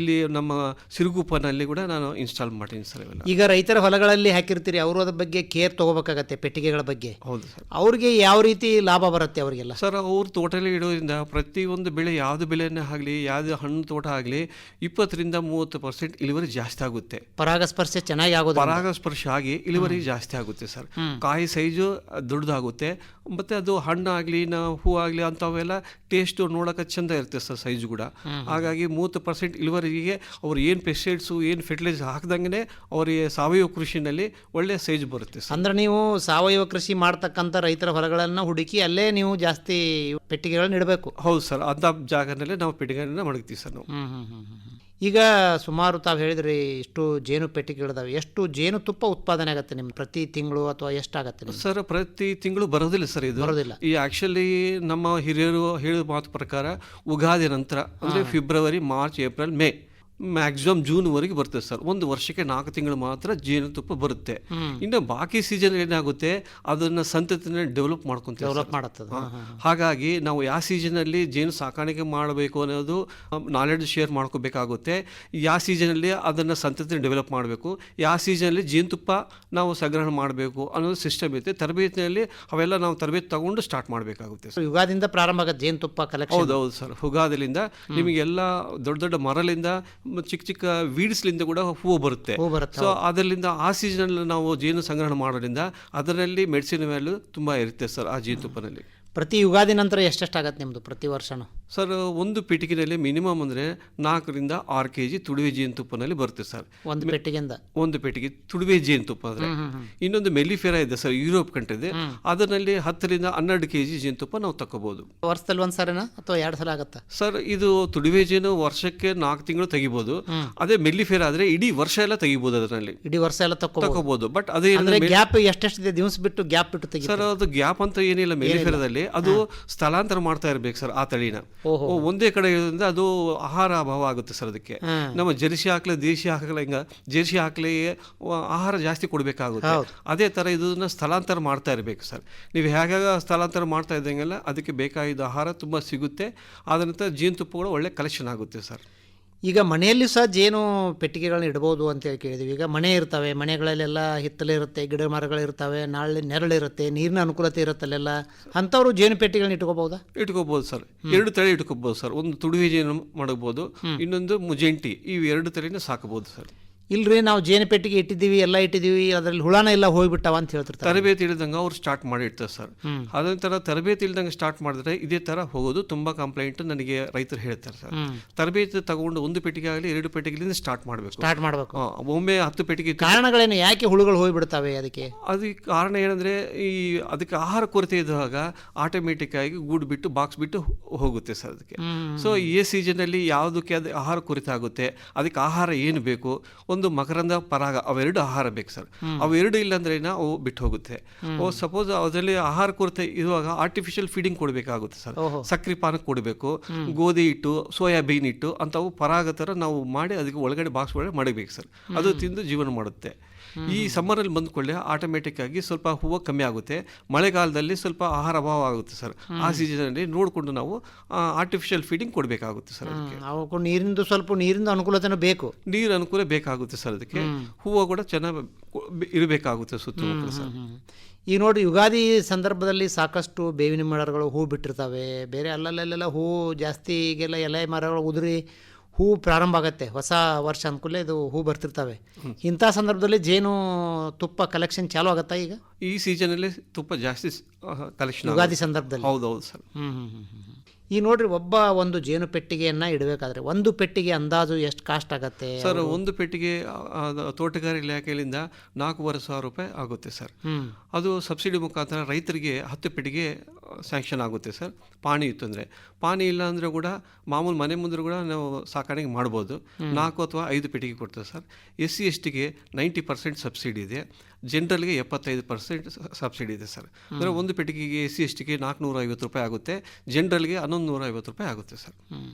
ಇಲ್ಲಿ ನಮ್ಮ ಸಿರುಗುಪ್ಪನಲ್ಲಿ ಕೂಡ ನಾನು ಇನ್ಸ್ಟಾಲ್ ಮಾಡ್ತೀನಿ ಸರ್ ಇವೆಲ್ಲ. ಈಗ ರೈತರ ಹೊಲಗಳಲ್ಲಿ ಹಾಕಿರ್ತೀರಿ, ಅವರು ಅದ್ರ ಬಗ್ಗೆ ಕೇರ್ ತಗೋಬೇಕಾಗತ್ತೆ ಪೆಟ್ಟಿಗೆಗಳ ಬಗ್ಗೆ. ಹೌದು ಸರ್. ಅವ್ರಿಗೆ ಯಾವ ರೀತಿ ಲಾಭ ಬರುತ್ತೆ ಅವರಿಗೆಲ್ಲ? ಸರ್ ಅವ್ರ ತೋಟದಲ್ಲಿ ಇಡೋದ್ರಿಂದ ಪ್ರತಿಯೊಂದು ಬೆಳೆ, ಯಾವುದು ಬೆಳೆಯನ್ನೇ ಆಗಲಿ, ಯಾವುದು ಹಣ್ಣು ತೋಟ ಆಗಲಿ 20ರಿಂದ 30% ಇಳುವರಿ ಜಾಸ್ತಿ ಆಗುತ್ತೆ. ಪರಾಗಸ್ಪರ್ಶ ಚೆನ್ನಾಗಿ ಆಗೋದು, ಪರಾಗಸ್ಪರ್ಶ ಆಗಿ ಇಳುವರಿ ಜಾಸ್ತಿ ಆಗುತ್ತೆ ಸರ್. ಕಾಯಿ ಸೈಜು ದೊಡ್ಡದಾಗುತ್ತೆ, ಮತ್ತು ಅದು ಹಣ್ಣು ಆಗಲಿ ಹೂ ಆಗಲಿ ಅಂಥವೆಲ್ಲ ಟೇಸ್ಟು ನೋಡೋಕೆ ಚೆಂದ ಇರುತ್ತೆ ಸರ್, ಸೈಜು ಕೂಡ. ಹಾಗಾಗಿ 30% ಇಳುವರಿಗೆ ಅವ್ರು ಏನು ಪೆಸ್ಟಿಸೈಡ್ಸು, ಏನು ಫರ್ಟಿಲೈಸರ್ ಹಾಕ್ದಂಗೆ ಅವರಿಗೆ ಸಾವಯವ ಕೃಷಿನಲ್ಲಿ ಒಳ್ಳೆಯ ಸೈಜ್ ಬರುತ್ತೆ ಸರ್. ಅಂದರೆ ನೀವು ಸಾವಯವ ಕೃಷಿ ಮಾಡ್ತಕ್ಕಂಥ ರೈತರ ಹೊಲಗಳನ್ನು ಹುಡುಕಿ ಅಲ್ಲೇ ನೀವು ಜಾಸ್ತಿ ಪೆಟ್ಟಿಗೆಗಳನ್ನ ಇಡಬೇಕು? ಹೌದು ಸರ್, ಅಂಥ ಜಾಗದಲ್ಲೇ ನಾವು ಪೆಟ್ಟಿಗೆಗಳನ್ನ ಮಡಗ್ತೀವಿ ಸರ್ ನಾವು. ಈಗ ಸುಮಾರು ತಾವು ಹೇಳಿದ್ರಿ ಇಷ್ಟು ಜೇನು ಪೆಟ್ಟಿಗೆಗಳಿದಾವೆ, ಎಷ್ಟು ಜೇನು ತುಪ್ಪ ಉತ್ಪಾದನೆ ಆಗುತ್ತೆ ನಿಮ್ಮ ಪ್ರತಿ ತಿಂಗಳು, ಅಥವಾ ಎಷ್ಟಾಗತ್ತೆ ಸರ್? ಪ್ರತಿ ತಿಂಗಳು ಬರೋದಿಲ್ಲ ಸರ್, ಇದು ಬರೋದಿಲ್ಲ. ಈ ಆ್ಯಕ್ಚುಲಿ ನಮ್ಮ ಹಿರಿಯರು ಹೇಳೋ ಮಾತು ಪ್ರಕಾರ ಉಗಾದಿ ನಂತರ ಅಂದರೆ February, March, April, May maximum ಜೂನ್ವರೆಗೆ ಬರ್ತದೆ ಸರ್. ಒಂದು ವರ್ಷಕ್ಕೆ 4 ತಿಂಗಳು ಮಾತ್ರ ಜೇನುತುಪ್ಪ ಬರುತ್ತೆ. ಇನ್ನು ಬಾಕಿ ಸೀಸನ್ ಏನಾಗುತ್ತೆ ಅದನ್ನ ಸಂತತಿನ ಡೆವಲಪ್ ಮಾಡುತ್ತದೆ. ಹಾಗಾಗಿ ನಾವು ಯಾವ ಸೀಸನಲ್ಲಿ ಜೇನು ಸಾಕಾಣಿಕೆ ಮಾಡಬೇಕು ಅನ್ನೋದು ನಾಲೆಡ್ಜ್ ಶೇರ್ ಮಾಡ್ಕೋಬೇಕಾಗುತ್ತೆ. ಯಾವ ಸೀಸನಲ್ಲಿ ಅದನ್ನು ಸಂತತಿನ ಡೆವಲಪ್ ಮಾಡಬೇಕು, ಯಾವ ಸೀಸನಲ್ಲಿ ಜೇನುತುಪ್ಪ ನಾವು ಸಂಗ್ರಹಣೆ ಮಾಡಬೇಕು ಅನ್ನೋದು ಸಿಸ್ಟಮ್ ಐತೆ. ತರಬೇತಿಯಲ್ಲಿ ಅವೆಲ್ಲ ನಾವು ತರಬೇತಿ ತಗೊಂಡು ಸ್ಟಾರ್ಟ್ ಮಾಡಬೇಕಾಗುತ್ತೆ. ಯುಗಾದಿಂದ ಪ್ರಾರಂಭ ಆಗುತ್ತೆ ಜೇನುತುಪ್ಪ ಕಲೆಕ್ಷನ್. ಹೌದೌದು ಸರ್. ಯುಗಾದಿಲಿಂದ ನಿಮಗೆಲ್ಲ ದೊಡ್ಡ ದೊಡ್ಡ ಮರಲಿಂದ ಚಿಕ್ಕ ಚಿಕ್ಕ ವೀಡ್ಸ್ಲಿಂದ ಕೂಡ ಹೂವು ಬರುತ್ತೆ. ಸೊ ಅದರಿಂದ ಆ ಸೀಸನಲ್ಲಿ ನಾವು ಜೇನು ಸಂಗ್ರಹಣೆ ಮಾಡೋದ್ರಿಂದ ಅದರಲ್ಲಿ ಮೆಡಿಸಿನ್ ವ್ಯಾಲ್ಯೂ ತುಂಬ ಇರುತ್ತೆ ಸರ್ ಆ ಜೇನುತುಪ್ಪನಲ್ಲಿ. ಪ್ರತಿ ಯುಗಾದಿ ನಂತರ ಎಷ್ಟೆಷ್ಟಾಗತ್ತೆ ನಿಮ್ಮದು ಪ್ರತಿ ವರ್ಷನೂ? ಸರ್ ಒಂದು ಪೆಟ್ಟಿಗೆಯಲ್ಲಿ ಮಿನಿಮಮ್ ಅಂದರೆ 4 ರಿಂದ 6 kg ತುಡುವೆ ಜೇನುತುಪ್ಪನಲ್ಲಿ ಬರುತ್ತೆ ಸರ್. ಒಂದು ಪೆಟ್ಟಿಗೆ ತುಡುವೆ ಜೇನುತುಪ್ಪ ಅಂದರೆ. ಇನ್ನೊಂದು ಮೆಲಿಫೆರಾ ಇದೆ ಸರ್, ಯುರೋಪ್ ಕಂಟ್ರಿ, ಅದರಲ್ಲಿ 10 ರಿಂದ 12 kg ಜೇನುತುಪ್ಪ ನಾವು ತಗೋಬಹುದು. ವರ್ಷದಲ್ಲಿ ಒಂದು ಸರಿನಾ ಅಥವಾ 2 ಸಲ ಆಗುತ್ತಾ ಸರ್? ಇದು ತುಡುವೆ ಜೇನು ವರ್ಷಕ್ಕೆ 4 ತಿಂಗಳು ತೆಗಿಬಹುದು. ಅದೇ ಮೆಲಿಫೆರಾ ಆದ್ರೆ ಇಡೀ ವರ್ಷ ಎಲ್ಲ ತೆಗಿಬಹುದು, ಅದರಲ್ಲಿ ಇಡೀ ವರ್ಷ ಎಲ್ಲ ತಗೋಬಹುದು. ಬಟ್ ಅದೇ ಗ್ಯಾಪ್ ಎಷ್ಟೆಷ್ಟಿದೆ ದಿವಸ ಬಿಟ್ಟು ಗ್ಯಾಪ್ ಬಿಟ್ಟು ತೆಗಿ ಸರ್? ಅದು ಗ್ಯಾಪ್ ಅಂತ ಏನಿಲ್ಲ ಮೆಲಿಫೆರಾದಲ್ಲಿ, ಅದು ಸ್ಥಳಾಂತರ ಮಾಡ್ತಾ ಇರ್ಬೇಕು ಸರ್ ಆ ತಳಿನ. ಒಂದೇ ಕಡೆ ಇರೋದ್ರಿಂದ ಅದು ಆಹಾರ ಅಭಾವ ಆಗುತ್ತೆ ಸರ್. ಅದಕ್ಕೆ ನಮ್ಮ ಜರ್ಸಿ ಹಾಕ್ಲಿ ದೇಶಿ ಹಾಕಲಿ, ಹಿಂಗ ಜರ್ಸಿ ಹಾಕ್ಲಿ ಆಹಾರ ಜಾಸ್ತಿ ಕೊಡಬೇಕಾಗುತ್ತೆ. ಅದೇ ತರ ಇದನ್ನ ಸ್ಥಳಾಂತರ ಮಾಡ್ತಾ ಇರಬೇಕು ಸರ್. ನೀವು ಹೇಗಾಗ ಸ್ಥಳಾಂತರ ಮಾಡ್ತಾ ಇದ್ದಂಗೆಲ್ಲ ಅದಕ್ಕೆ ಬೇಕಾಗಿದ್ದ ಆಹಾರ ತುಂಬ ಸಿಗುತ್ತೆ. ಆದ ನಂತರ ಜೇನುತುಪ್ಪಗಳು ಒಳ್ಳೆ ಕಲೆಕ್ಷನ್ ಆಗುತ್ತೆ ಸರ್. ಈಗ ಮನೆಯಲ್ಲಿ ಸಹ ಜೇನು ಪೆಟ್ಟಿಗೆಗಳನ್ನ ಇಡ್ಬೋದು ಅಂತೇಳಿ ಕೇಳಿದ್ವಿ. ಈಗ ಮನೆ ಇರ್ತವೆ, ಮನೆಗಳಲ್ಲೆಲ್ಲ ಹಿತ್ತಲಿರುತ್ತೆ, ಗಿಡ ಮರಗಳಿರ್ತವೆ, ನೆರಳಿರುತ್ತೆ, ನೀರಿನ ಅನುಕೂಲತೆ ಇರುತ್ತಲ್ಲೆಲ್ಲ, ಅಂಥವ್ರು ಜೇನು ಪೆಟ್ಟಿಗೆಗಳನ್ನ ಇಟ್ಕೋಬಹುದು ಸರ್. 2 ತಳಿ ಇಟ್ಕೋಬಹುದು ಸರ್. ಒಂದು ತುಡುವೆ ಜೇನು ಮಾಡಬಹುದು, ಇನ್ನೊಂದು ಮುಜೆಂಟಿ. ಇವು 2 ತಳಿನ ಸಾಕಬಹುದು ಸರ್. ಇಲ್ರಿ ನಾವು ಜೇನು ಪೆಟ್ಟಿಗೆ ಇಟ್ಟಿದ್ದೀವಿ, ಎಲ್ಲ ಇಟ್ಟಿದ್ದೀವಿ, ಅದರಲ್ಲಿ ಹುಳನ ಎಲ್ಲ ಹೋಗ್ಬಿಟ್ಟಾವ ಅಂತ ಹೇಳ್ತಿರ್ತಾರೆ. ತರಬೇತಿ ಇಳಿದಂಗೆ ಅವ್ರು ಸ್ಟಾರ್ಟ್ ಮಾಡಿರ್ತಾರೆ ಸರ್. ಅದೇ ಥರ ತರಬೇತಿ ಇಲ್ದಂಗೆ ಸ್ಟಾರ್ಟ್ ಮಾಡಿದ್ರೆ ಇದೇ ಥರ ಹೋಗೋದು ತುಂಬ ಕಂಪ್ಲೇಂಟ್ ನನಗೆ ರೈತರು ಹೇಳ್ತಾರೆ ಸರ್. ತರಬೇತಿ ತಗೊಂಡು 1 ಪೆಟ್ಟಿಗೆ ಆಗಲಿ 2 ಪೆಟ್ಟಿಗೆಲಿಂದ ಸ್ಟಾರ್ಟ್ ಮಾಡಬೇಕು. ಒಮ್ಮೆ 10 ಪೆಟ್ಟಿಗೆ. ಕಾರಣಗಳೇನು, ಯಾಕೆ ಹುಳುಗಳು ಹೋಗ್ಬಿಡ್ತಾವೆ? ಅದಕ್ಕೆ ಕಾರಣ ಏನಂದ್ರೆ ಅದಕ್ಕೆ ಆಹಾರ ಕೊರತೆ ಇದ್ದಾಗ ಆಟೋಮೆಟಿಕ್ ಆಗಿ ಗೂಡು ಬಿಟ್ಟು ಬಾಕ್ಸ್ ಬಿಟ್ಟು ಹೋಗುತ್ತೆ ಸರ್ ಅದಕ್ಕೆ. ಸೊ ಈ ಸೀಸನಲ್ಲಿ ಯಾವುದಕ್ಕೆ ಅದು ಆಹಾರ ಕೊರತೆ ಆಗುತ್ತೆ, ಅದಕ್ಕೆ ಆಹಾರ ಏನು ಬೇಕು, ಒಂದು ಮಕರಂದ ಪರಾಗ, ಅವೆರಡು ಆಹಾರ ಬೇಕು ಸರ್. ಅವೆರಡು ಇಲ್ಲಾಂದ್ರೆ ಅವು ಬಿಟ್ಟು ಹೋಗುತ್ತೆ. ಸಪೋಸ್ ಅದರಲ್ಲಿ ಆಹಾರ ಕೊರತೆ ಇರುವಾಗ ಆರ್ಟಿಫಿಷಿಯಲ್ ಫೀಡಿಂಗ್ ಕೊಡಬೇಕಾಗುತ್ತೆ ಸರ್. ಸಕ್ರೆ ಪಾನಕ ಕೊಡಬೇಕು, ಗೋಧಿ ಹಿಟ್ಟು, ಸೋಯಾಬೀನ್ ಹಿಟ್ಟು ಅಂತವು ಪರಾಗ ಥರ ನಾವು ಮಾಡಿ ಅದಕ್ಕೆ ಒಳಗಡೆ ಬಾಕ್ಸ್ ಒಳಗಡೆ ಮಾಡಬೇಕು ಸರ್. ಅದು ತಿಂದು ಜೀವನ ಮಾಡುತ್ತೆ. ಈ ಸಮ್ಮರಲ್ಲಿ ಬಂದ್ಕೊಳ್ಳೆ ಆಟೋಮೆಟಿಕ್ ಆಗಿ ಸ್ವಲ್ಪ ಹೂವು ಕಮ್ಮಿ ಆಗುತ್ತೆ. ಮಳೆಗಾಲದಲ್ಲಿ ಸ್ವಲ್ಪ ಆಹಾರ ಅಭಾವ ಆಗುತ್ತೆ ಸರ್. ಆ ಸೀಸನಲ್ಲಿ ನೋಡಿಕೊಂಡು ನಾವು ಆರ್ಟಿಫಿಷಿಯಲ್ ಫೀಡಿಂಗ್ ಕೊಡಬೇಕಾಗುತ್ತೆ ಸರ್. ಅದಕ್ಕೆ ನೀರಿಂದ ಅನುಕೂಲತೆ ಬೇಕು, ನೀರು ಅನುಕೂಲ ಬೇಕಾಗುತ್ತೆ ಸರ್. ಅದಕ್ಕೆ ಹೂವು ಕೂಡ ಚೆನ್ನಾಗಿ ಇರಬೇಕಾಗುತ್ತೆ ಸುತ್ತಮುತ್ತಲು ಸರ್. ಈಗ ನೋಡಿ, ಯುಗಾದಿ ಸಂದರ್ಭದಲ್ಲಿ ಸಾಕಷ್ಟು ಬೇವಿನ ಮರಗಳು ಹೂ ಬಿಟ್ಟಿರ್ತವೆ, ಬೇರೆ ಅಲ್ಲಲ್ಲೆಲ್ಲ ಹೂ ಜಾಸ್ತಿ, ಈಗೆಲ್ಲ ಎಲೆ ಮರಗಳು ಉದುರಿ ಹೂ ಪ್ರಾರಂಭ ಆಗುತ್ತೆ. ಹೊಸ ವರ್ಷ ಅಂದ್ಕೂಡಲೇ ಇದು ಹೂ ಬರ್ತಿರ್ತವೆ. ಇಂಥ ಸಂದರ್ಭದಲ್ಲಿ ಜೇನು ತುಪ್ಪ ಕಲೆಕ್ಷನ್ ಚಾಲು ಆಗುತ್ತಾ? ಈಗ ಈ ಸೀಸನಲ್ಲಿ ತುಪ್ಪ ಜಾಸ್ತಿ ಕಲೆಕ್ಷನ್ ಯುಗಾದಿ ಸಂದರ್ಭದಲ್ಲಿ. ಹೌದೌದು ಸರ್. ಈಗ ನೋಡ್ರಿ, ಒಂದು ಜೇನು ಪೆಟ್ಟಿಗೆಯನ್ನು ಇಡಬೇಕಾದ್ರೆ ಒಂದು ಪೆಟ್ಟಿಗೆ ಅಂದಾಜು ಎಷ್ಟು ಕಾಸ್ಟ್ ಆಗುತ್ತೆ ಸರ್? ಒಂದು ಪೆಟ್ಟಿಗೆ ತೋಟಗಾರಿಕೆ ಇಲಾಖೆಯಿಂದ 4,500 ರೂಪಾಯಿ ಆಗುತ್ತೆ ಸರ್. ಅದು ಸಬ್ಸಿಡಿ ಮುಖಾಂತರ ರೈತರಿಗೆ 10 ಪೆಟ್ಟಿಗೆ ಸ್ಯಾಂಕ್ಷನ್ ಆಗುತ್ತೆ ಸರ್. ಪಾಣಿ ಇತ್ತು ಅಂದರೆ. ಪಾಣಿ ಇಲ್ಲ ಅಂದರೆ ಕೂಡ ಮಾಮೂಲು ಮನೆ ಮುಂದೆ ಕೂಡ ನಾವು ಸಾಕಾಣಿಕೆ ಮಾಡ್ಬೋದು. 4 ಅಥವಾ 5 ಪೆಟ್ಟಿಗೆ ಕೊಡ್ತೇವೆ ಸರ್. SC STಗೆ 90% ಸಬ್ಸಿಡಿ ಇದೆ, ಜನರಲ್ಗೆ 75% ಸಬ್ಸಿಡಿ ಇದೆ ಸರ್. ಅಂದರೆ ಒಂದು ಪೆಟ್ಟಿಗೆಗೆ SC STಗೆ 450 ರೂಪಾಯಿ ಆಗುತ್ತೆ, ಜನರಲ್ಗೆ 1150 ರೂಪಾಯಿ ಆಗುತ್ತೆ ಸರ್.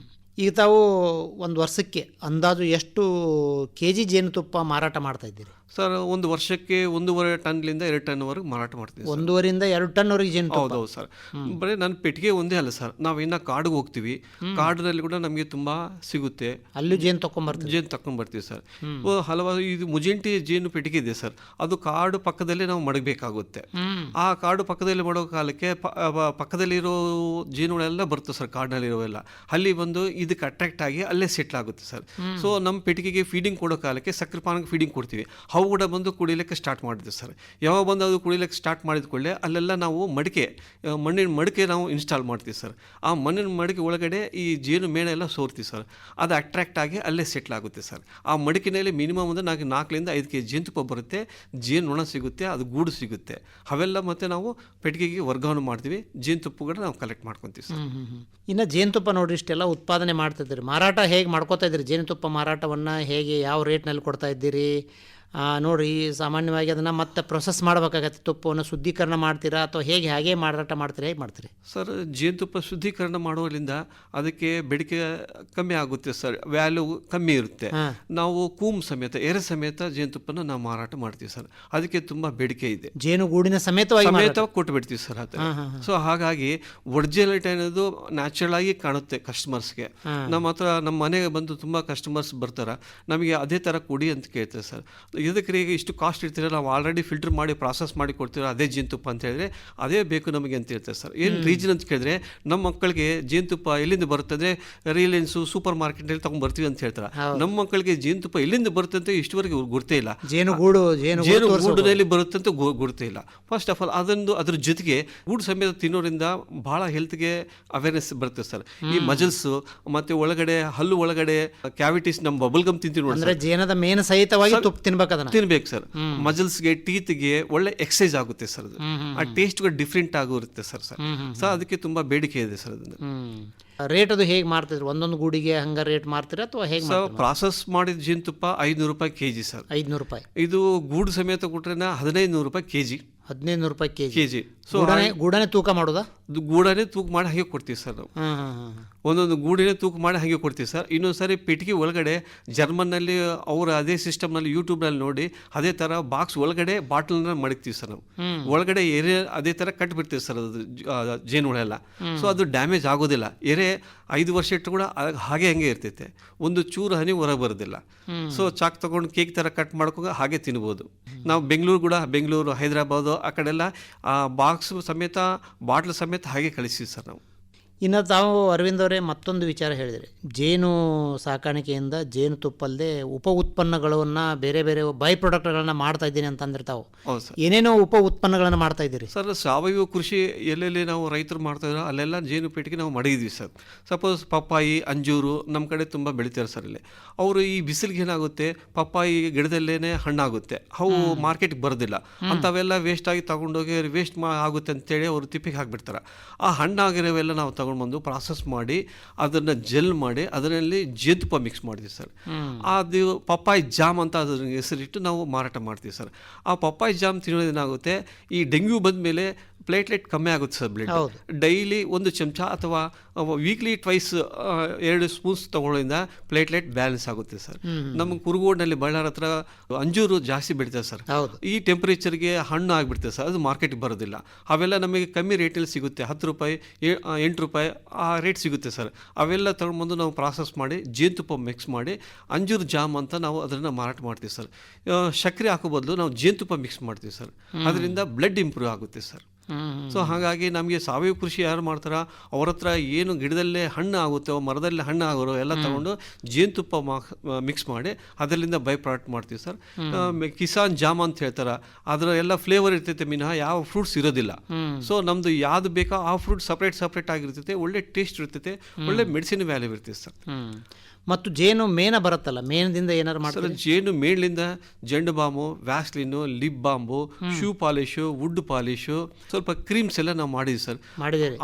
ಈಗ ತಾವು ಒಂದು ವರ್ಷಕ್ಕೆ ಅಂದಾಜು ಎಷ್ಟು KG ಜೇನುತುಪ್ಪ ಮಾರಾಟ ಮಾಡ್ತಾ ಇದ್ದೀರಿ ಸರ್? ಒಂದು ವರ್ಷಕ್ಕೆ 1.5 ಟನ್ನಿಂದ 2 ಟನ್ವರೆಗೆ ಮಾರಾಟ ಮಾಡ್ತೀವಿ. 1.5ರಿಂದ 2 ಟನ್ವರೆಗೆ ಜೇನುತುಪ್ಪ? ಹೌದೌದು ಸರ್. ಬರೀ ನನ್ನ ಪೆಟ್ಟಿಗೆ ಒಂದೇ ಅಲ್ಲ ಸರ್, ನಾವು ಇನ್ನು ಕಾಡಿಗೆ ಹೋಗ್ತೀವಿ, ಕಾಡಿನಲ್ಲಿ ಕೂಡ ನಮಗೆ ತುಂಬಾ ಸಿಗುತ್ತೆ, ಅಲ್ಲಿ ಜೇನು ತಕೊಂಡ್ಬರ್ತೀವಿ ಸರ್. ಹಲವಾರು ಇದು ಮುಜೆಂಟಿ ಜೇನು ಪೆಟ್ಟಿಗೆ ಇದೆ ಸರ್. ಅದು ಕಾಡು ಪಕ್ಕದಲ್ಲೇ ನಾವು ಮಡಗಬೇಕಾಗುತ್ತೆ. ಆ ಕಾಡು ಪಕ್ಕದಲ್ಲಿ ಮಾಡೋ ಕಾಲಕ್ಕೆ ಪಕ್ಕದಲ್ಲಿರೋ ಜೇನುಗಳೆಲ್ಲ ಬರುತ್ತೆ ಸರ್, ಕಾಡಿನಲ್ಲಿರೋವೆಲ್ಲ ಅಲ್ಲಿ ಬಂದು ಇದಕ್ಕೆ ಅಟ್ರಾಕ್ಟ್ ಆಗಿ ಅಲ್ಲೇ ಸೆಟ್ಲ್ ಆಗುತ್ತೆ ಸರ್. ಸೊ ನಮ್ಮ ಪೆಟ್ಟಿಗೆಗೆ ಫೀಡಿಂಗ್ ಕೊಡೋ ಕಾಲಕ್ಕೆ ಸಕ್ಕರೆ ಪಾನಕ ಫೀಡಿಂಗ್ ಕೊಡ್ತೀವಿ. ಅವು ಕೂಡ ಬಂದು ಕುಡಿಲಿಕ್ಕೆ ಸ್ಟಾರ್ಟ್ ಮಾಡಿದ್ವಿ ಸರ್. ಯಾವಾಗ ಬಂದು ಅದು ಕುಡಿಲಿಕ್ಕೆ ಸ್ಟಾರ್ಟ್ ಮಾಡಿದ್ಕೊಳ್ಳೆ ಅಲ್ಲೆಲ್ಲ ನಾವು ಮಣ್ಣಿನ ಮಡಿಕೆ ನಾವು ಇನ್ಸ್ಟಾಲ್ ಮಾಡ್ತೀವಿ ಸರ್. ಆ ಮಣ್ಣಿನ ಮಡಿಕೆ ಒಳಗಡೆ ಈ ಜೇನು ಮೇಣ ಎಲ್ಲ ಸೋರ್ತೀವಿ ಸರ್. ಅದು ಅಟ್ರಾಕ್ಟ್ ಆಗಿ ಅಲ್ಲೇ ಸೆಟ್ಲ್ ಆಗುತ್ತೆ ಸರ್. ಆ ಮಡಿಕೆನಲ್ಲಿ ಮಿನಿಮಮ್ ಒಂದು 4ರಿಂದ 5 kg ಜೇನುತುಪ್ಪ ಬರುತ್ತೆ, ಜೇನು ನೊಣ ಸಿಗುತ್ತೆ, ಅದು ಗೂಡು ಸಿಗುತ್ತೆ. ಅವೆಲ್ಲ ಮತ್ತೆ ನಾವು ಪೆಟ್ಟಿಗೆಗೆ ವರ್ಗಾವಣೆ ಮಾಡ್ತೀವಿ, ಜೇನುತುಪ್ಪ ಕೂಡ ನಾವು ಕಲೆಕ್ಟ್ ಮಾಡ್ಕೊತೀವಿ ಸರ್. ಇನ್ನು ಜೇನುತುಪ್ಪ ನೋಡ್ರಿ, ಇಷ್ಟೆಲ್ಲ ಉತ್ಪಾದನೆ ಮಾಡ್ತಾ ಇದ್ದೀರಿ, ಮಾರಾಟ ಹೇಗೆ ಮಾಡ್ಕೋತಾ ಇದ್ದೀರಿ? ಜೇನುತುಪ್ಪ ಮಾರಾಟವನ್ನು ಹೇಗೆ, ಯಾವ ರೇಟ್ನಲ್ಲಿ ಕೊಡ್ತಾ ಇದ್ದೀರಿ? ನೋಡಿರಿ ಸಾಮಾನ್ಯವಾಗಿ ಅದನ್ನು ಮತ್ತೆ ಪ್ರೊಸೆಸ್ ಮಾಡಬೇಕಾಗತ್ತೆ. ತುಪ್ಪವನ್ನು ಶುದ್ಧೀಕರಣ ಮಾಡ್ತೀರಾ ಅಥವಾ ಹೇಗೆ ಹಾಗೆ ಮಾರಾಟ ಮಾಡ್ತೀರಾ, ಹೇಗೆ ಮಾಡ್ತೀರಿ? ಸರ್, ಜೇನುತುಪ್ಪ ಶುದ್ಧೀಕರಣ ಮಾಡೋದ್ರಿಂದ ಅದಕ್ಕೆ ಬೇಡಿಕೆ ಕಮ್ಮಿ ಆಗುತ್ತೆ ಸರ್, ವ್ಯಾಲ್ಯೂ ಕಮ್ಮಿ ಇರುತ್ತೆ. ನಾವು ಕೂಮ್ ಸಮೇತ ಎರೆ ಸಮೇತ ಜೇನುತುಪ್ಪನ ನಾವು ಮಾರಾಟ ಮಾಡ್ತೀವಿ ಸರ್. ಅದಕ್ಕೆ ತುಂಬ ಬೇಡಿಕೆ ಇದೆ. ಜೇನುಗೂಡಿನ ಸಮೇತವಾಗಿ ಕೊಟ್ಟು ಬಿಡ್ತೀವಿ ಸರ್ ಅದು. ಸೊ ಹಾಗಾಗಿ ಒರಿಜಿನಾಲಿಟಿ ಅನ್ನೋದು ನ್ಯಾಚುರಲ್ ಆಗಿ ಕಾಣುತ್ತೆ ಕಸ್ಟಮರ್ಸ್ಗೆ. ನಮ್ಮ ಹತ್ರ ನಮ್ಮ ಮನೆಗೆ ಬಂದು ತುಂಬ ಕಸ್ಟಮರ್ಸ್ ಬರ್ತಾರೆ, ನಮಗೆ ಅದೇ ಥರ ಕೊಡಿ ಅಂತ ಕೇಳ್ತಾರೆ ಸರ್. ಇದಕ್ಕೆ ಇಷ್ಟು ಕಾಸ್ಟ್ ಇರ್ತೀರ, ನಾವು ಆಲ್ರೆಡಿ ಫಿಲ್ಟರ್ ಮಾಡಿ ಪ್ರಾಸೆಸ್ ಮಾಡಿ ಕೊಡ್ತೀರ ಅದೇ ಜೇನುತುಪ್ಪ ಅಂತ ಹೇಳಿದ್ರೆ ಅದೇ ಬೇಕು ನಮಗೆ ಅಂತ ಹೇಳ್ತಾರೆ ಸರ್. ಏನು ರೀಸನ್ ಅಂತ ಕೇಳಿದ್ರೆ, ನಮ್ಮ ಮಕ್ಕಳಿಗೆ ಜೇನುತುಪ್ಪ ಎಲ್ಲಿಂದ ಬರುತ್ತೆ ರಿಲಯನ್ಸು ಸೂಪರ್ ಮಾರ್ಕೆಟಲ್ಲಿ ತಗೊಂಡ್ ಬರ್ತೀವಿ ಅಂತ ಹೇಳ್ತಾರೆ. ನಮ್ಮ ಮಕ್ಕಳಿಗೆ ಜೇನುತುಪ್ಪ ಎಲ್ಲಿಂದ ಬರುತ್ತೆ ಅಂತ ಇಷ್ಟುವರೆಗೆ ಗುರ್ತೇ ಇಲ್ಲ. ಜೇನುಗೂಡಿನಲ್ಲಿ ಬರುತ್ತೆ ಅಂತ ಗುರ್ತೇ ಇಲ್ಲ. ಫಸ್ಟ್ ಆಫ್ ಆಲ್ ಅದ್ರ ಜೊತೆಗೆ ಗೂಡು ಸಮೇತ ತಿನ್ನೋದ್ರಿಂದ ಬಹಳ ಹೆಲ್ತ್ಗೆ ಅವೇರ್ನೆಸ್ ಬರುತ್ತೆ ಸರ್. ಈ ಮಜಲ್ಸ್ ಮತ್ತೆ ಒಳಗಡೆ ಹಲ್ಲು ಒಳಗಡೆ ಕ್ಯಾವಿಟೀಸ್, ನಮ್ಮ ಬಬಲ್ ಗಮ್ ತಿಂತೀವಿ ನೋಡಿ, ಜೇನದ ಮೇನ ಸಹಿತವಾಗಿ ತುಪ್ಪ ತಿನ್ಬೇಕು ಸರ್. ಮಜಲ್ಸ್ಗೆ ಟೀತ್ಗೆ ಒಳ್ಳೆ ಎಕ್ಸಸೈಸ್ ಆಗುತ್ತೆ ಸರ್. ಅದು ಆ ಟೇಸ್ಟ್ ಡಿಫ್ರೆಂಟ್ ಆಗಿರುತ್ತೆ ಸರ್. ಸೊ ಅದಕ್ಕೆ ತುಂಬಾ ಬೇಡಿಕೆ ಇದೆ ಸರ್. ಅದನ್ನ ರೇಟ್ ಅದು ಹೇಗೆ ಮಾರ್ತಿದ್ರು? ಒಂದೊಂದು ಗೂಡಿಗೆ ಹಂಗ ರೇಟ್ ಮಾರ್ತೀರಾ ಅಥವಾ ಹೇಗೆ? ಪ್ರಾಸೆಸ್ ಮಾಡಿದ ಜೇನುತುಪ್ಪ 500 ರೂಪಾಯಿ ಕೆಜಿ ಸರ್. 500 ರೂಪಾಯಿ. ಇದು ಗೂಡು ಸಮೇತ ಕೊಟ್ರೆ 1500 ರೂಪಾಯಿ ಕೆಜಿ. 1500 ರೂಪಾಯಿ ಕೆಜಿ. ಸೊ ಗೂಡನೆ ತೂಕ ಮಾಡೋದಾ? ಗೂಡನೆ ತೂಕ ಮಾಡಿ ಹಾಗೆ ಕೊಡ್ತೀವಿ ಸರ್ ನಾವು. ಒಂದೊಂದು ಗೂಡಿನೇ ತೂಕ ಮಾಡಿ ಹಾಗೆ ಕೊಡ್ತೀವಿ ಸರ್. ಇನ್ನೊಂದು ಸಾರಿ ಪೆಟ್ಟಿಗೆ ಒಳಗಡೆ ಜರ್ಮನ್ನಲ್ಲಿ ಅವರ ಅದೇ ಸಿಸ್ಟಮ್ನಲ್ಲಿ ಯೂಟ್ಯೂಬ್ನಲ್ಲಿ ನೋಡಿ ಅದೇ ಥರ ಬಾಕ್ಸ್ ಒಳಗಡೆ ಬಾಟಲ್ನ ಮಡಗ್ತೀವಿ ಸರ್ ನಾವು. ಒಳಗಡೆ ಎರೆ ಅದೇ ಥರ ಕಟ್ಬಿಡ್ತೀವಿ ಸರ್ ಅದು ಜೇನುಗಳೆಲ್ಲ. ಸೊ ಅದು ಡ್ಯಾಮೇಜ್ ಆಗೋದಿಲ್ಲ. ಎರೆ 5 ವರ್ಷ ಇಟ್ಟು ಕೂಡ ಹಾಗೆ ಹಂಗೆ ಇರ್ತೈತೆ, ಒಂದು ಚೂರು ಹನಿ ಹೊರಗೆ ಬರೋದಿಲ್ಲ. ಸೊ ಚಾಕ್ ತಗೊಂಡು ಕೇಕ್ ಥರ ಕಟ್ ಮಾಡ್ಕೊಂಡು ಹಾಗೆ ತಿನ್ಬೋದು ನಾವು. ಬೆಂಗಳೂರು ಹೈದರಾಬಾದು ಆ ಕಡೆಲ್ಲ ಬಾಕ್ಸ್ ಸಮೇತ ಬಾಟ್ಲ್ ಸಮೇತ ಹಾಗೆ ಕಳಿಸ್ತೀವಿ ಸರ್ ನಾವು. ಇನ್ನು ತಾವು ಅರವಿಂದ್ ಅವರೇ ಮತ್ತೊಂದು ವಿಚಾರ ಹೇಳಿದರೆ, ಜೇನು ಸಾಕಾಣಿಕೆಯಿಂದ ಜೇನುತುಪ್ಪಲ್ಲದೆ ಉಪ ಉತ್ಪನ್ನಗಳನ್ನು ಬೇರೆ ಬೇರೆ ಬೈ ಪ್ರಾಡಕ್ಟ್ಗಳನ್ನು ಮಾಡ್ತಾ ಇದ್ದೀನಿ ಅಂತಂದ್ರೆ ತಾವು ಏನೇನೋ ಉಪ ಉತ್ಪನ್ನಗಳನ್ನು ಮಾಡ್ತಾ ಇದ್ದೀರಿ ಸರ್? ಸಾವಯವ ಕೃಷಿ ಎಲ್ಲೆಲ್ಲಿ ನಾವು ರೈತರು ಮಾಡ್ತಾ ಇದ್ರು ಅಲ್ಲೆಲ್ಲ ಜೇನು ಪೆಟ್ಟಿಗೆ ನಾವು ಮಡಗಿದ್ವಿ ಸರ್. ಸಪೋಸ್ ಪಪ್ಪಾಯಿ, ಅಂಜೂರು ನಮ್ಮ ಕಡೆ ತುಂಬ ಬೆಳಿತಾರೆ ಸರ್. ಇಲ್ಲಿ ಅವರು ಈ ಬಿಸಿಲಿಗೆ ಏನಾಗುತ್ತೆ, ಪಪ್ಪಾಯಿ ಗಿಡದಲ್ಲೇನೆ ಹಣ್ಣಾಗುತ್ತೆ, ಅವು ಮಾರ್ಕೆಟ್ಗೆ ಬರೋದಿಲ್ಲ. ಅಂಥವೆಲ್ಲ ವೇಸ್ಟ್ ಆಗಿ ತಗೊಂಡೋಗಿ ವೇಸ್ಟ್ ಆಗುತ್ತೆ ಅಂತೇಳಿ ಅವರು ತಿಪ್ಪಿಗೆ ಹಾಕಿಬಿಡ್ತಾರೆ. ಆ ಹಣ್ಣಾಗಿರೋವೆಲ್ಲ ನಾವು ಬಂದು ಪ್ರಾಸೆಸ್ ಮಾಡಿ ಅದನ್ನ ಜೆಲ್ ಮಾಡಿ ಅದರಲ್ಲಿ ಜೇನುತುಪ್ಪ ಮಿಕ್ಸ್ ಮಾಡ್ತೀವಿ ಸರ್. ಅದು ಪಪ್ಪಾಯಿ ಜಾಮ್ ಅಂತ ಅದ್ರ ಹೆಸರಿಟ್ಟು ನಾವು ಮಾರಾಟ ಮಾಡ್ತೀವಿ ಸರ್. ಆ ಪಪ್ಪಾಯಿ ಜಾಮ್ ತಿನ್ನೋದೇನಾಗುತ್ತೆ, ಈ ಡೆಂಗ್ಯೂ ಬಂದ ಮೇಲೆ ಪ್ಲೇಟ್ಲೆಟ್ ಕಮ್ಮಿ ಆಗುತ್ತೆ ಸರ್. ಬ್ಲಡ್ ಡೈಲಿ 1 ಚಮಚ ಅಥವಾ ವೀಕ್ಲಿ ಟ್ವೈಸ್ 2 ಸ್ಪೂನ್ಸ್ ತಗೊಳ್ಳೋದ್ರಿಂದ ಪ್ಲೇಟ್ಲೆಟ್ ಬ್ಯಾಲೆನ್ಸ್ ಆಗುತ್ತೆ ಸರ್. ನಮ್ಮ ಕುರುಗೋಡಿನಲ್ಲಿ ಬಳ್ಳಾರ ಹತ್ರ ಅಂಜೂರು ಜಾಸ್ತಿ ಬೆಳಿತಾರೆ ಸರ್. ಈ ಟೆಂಪರೇಚರ್ಗೆ ಹಣ್ಣು ಆಗಿಬಿಡ್ತದೆ ಸರ್, ಅದು ಮಾರ್ಕೆಟ್ಗೆ ಬರೋದಿಲ್ಲ. ಅವೆಲ್ಲ ನಮಗೆ ಕಮ್ಮಿ ರೇಟಲ್ಲಿ ಸಿಗುತ್ತೆ, 10 ರೂಪಾಯಿ 8 ರೂಪಾಯಿ ಆ ರೇಟ್ ಸಿಗುತ್ತೆ ಸರ್. ಅವೆಲ್ಲ ತಗೊಂಡ್ಬಂದು ನಾವು ಪ್ರಾಸೆಸ್ ಮಾಡಿ ಜೇನುತುಪ್ಪ ಮಿಕ್ಸ್ ಮಾಡಿ ಅಂಜೂರು ಜಾಮ್ ಅಂತ ನಾವು ಅದನ್ನು ಮಾರಾಟ ಮಾಡ್ತೀವಿ ಸರ್. ಸಕ್ಕರೆ ಹಾಕೋ ಬದಲು ನಾವು ಜೇನುತುಪ್ಪ ಮಿಕ್ಸ್ ಮಾಡ್ತೀವಿ ಸರ್. ಅದರಿಂದ ಬ್ಲಡ್ ಇಂಪ್ರೂವ್ ಆಗುತ್ತೆ ಸರ್. ಸೊ ಹಾಗಾಗಿ ನಮಗೆ ಸಾವಯವ ಕೃಷಿ ಯಾರು ಮಾಡ್ತಾರ ಅವ್ರ ಹತ್ರ ಏನು ಗಿಡದಲ್ಲೇ ಹಣ್ಣು ಆಗುತ್ತೆ, ಮರದಲ್ಲೇ ಹಣ್ಣು ಆಗೋರು ಎಲ್ಲ ತಗೊಂಡು ಜೇನುತುಪ್ಪ ಮಿಕ್ಸ್ ಮಾಡಿ ಅದರಿಂದ ಬೈ ಪ್ರಾಡಕ್ಟ್ ಮಾಡ್ತೀವಿ ಸರ್. ಕಿಸಾನ್ ಜಾಮ್ ಅಂತ ಹೇಳ್ತಾರೆ, ಅದರ ಎಲ್ಲ ಫ್ಲೇವರ್ ಇರ್ತೈತೆ ಮಿನಃ ಯಾವ ಫ್ರೂಟ್ಸ್ ಇರೋದಿಲ್ಲ. ಸೊ ನಮ್ದು ಯಾವ್ದು ಬೇಕೋ ಆ ಫ್ರೂಟ್ ಸಪ್ರೇಟ್ ಆಗಿರ್ತೈತೆ, ಒಳ್ಳೆ ಟೇಸ್ಟ್ ಇರ್ತೈತೆ, ಒಳ್ಳೆ ಮೆಡಿಸಿನ್ ವ್ಯಾಲ್ಯೂ ಇರ್ತೈತೆ ಸರ್. ಮತ್ತು ಜೇನು ಮೇನ ಬರುತ್ತಲ್ಲ, ಮೇನದಿಂದ ಏನಾರು ಮಾಡ್ತಾರೆ? ಜೇನು ಮೇಣ್ಲಿಂದ ಜೆಂಡು bomb, ವ್ಯಾಸ್ಲಿನು, lip bomb, shoe polish, wood polish, ಸ್ವಲ್ಪ ಕ್ರೀಮ್ಸ್ ಎಲ್ಲ ನಾವು ಮಾಡಿದ್ವಿ ಸರ್.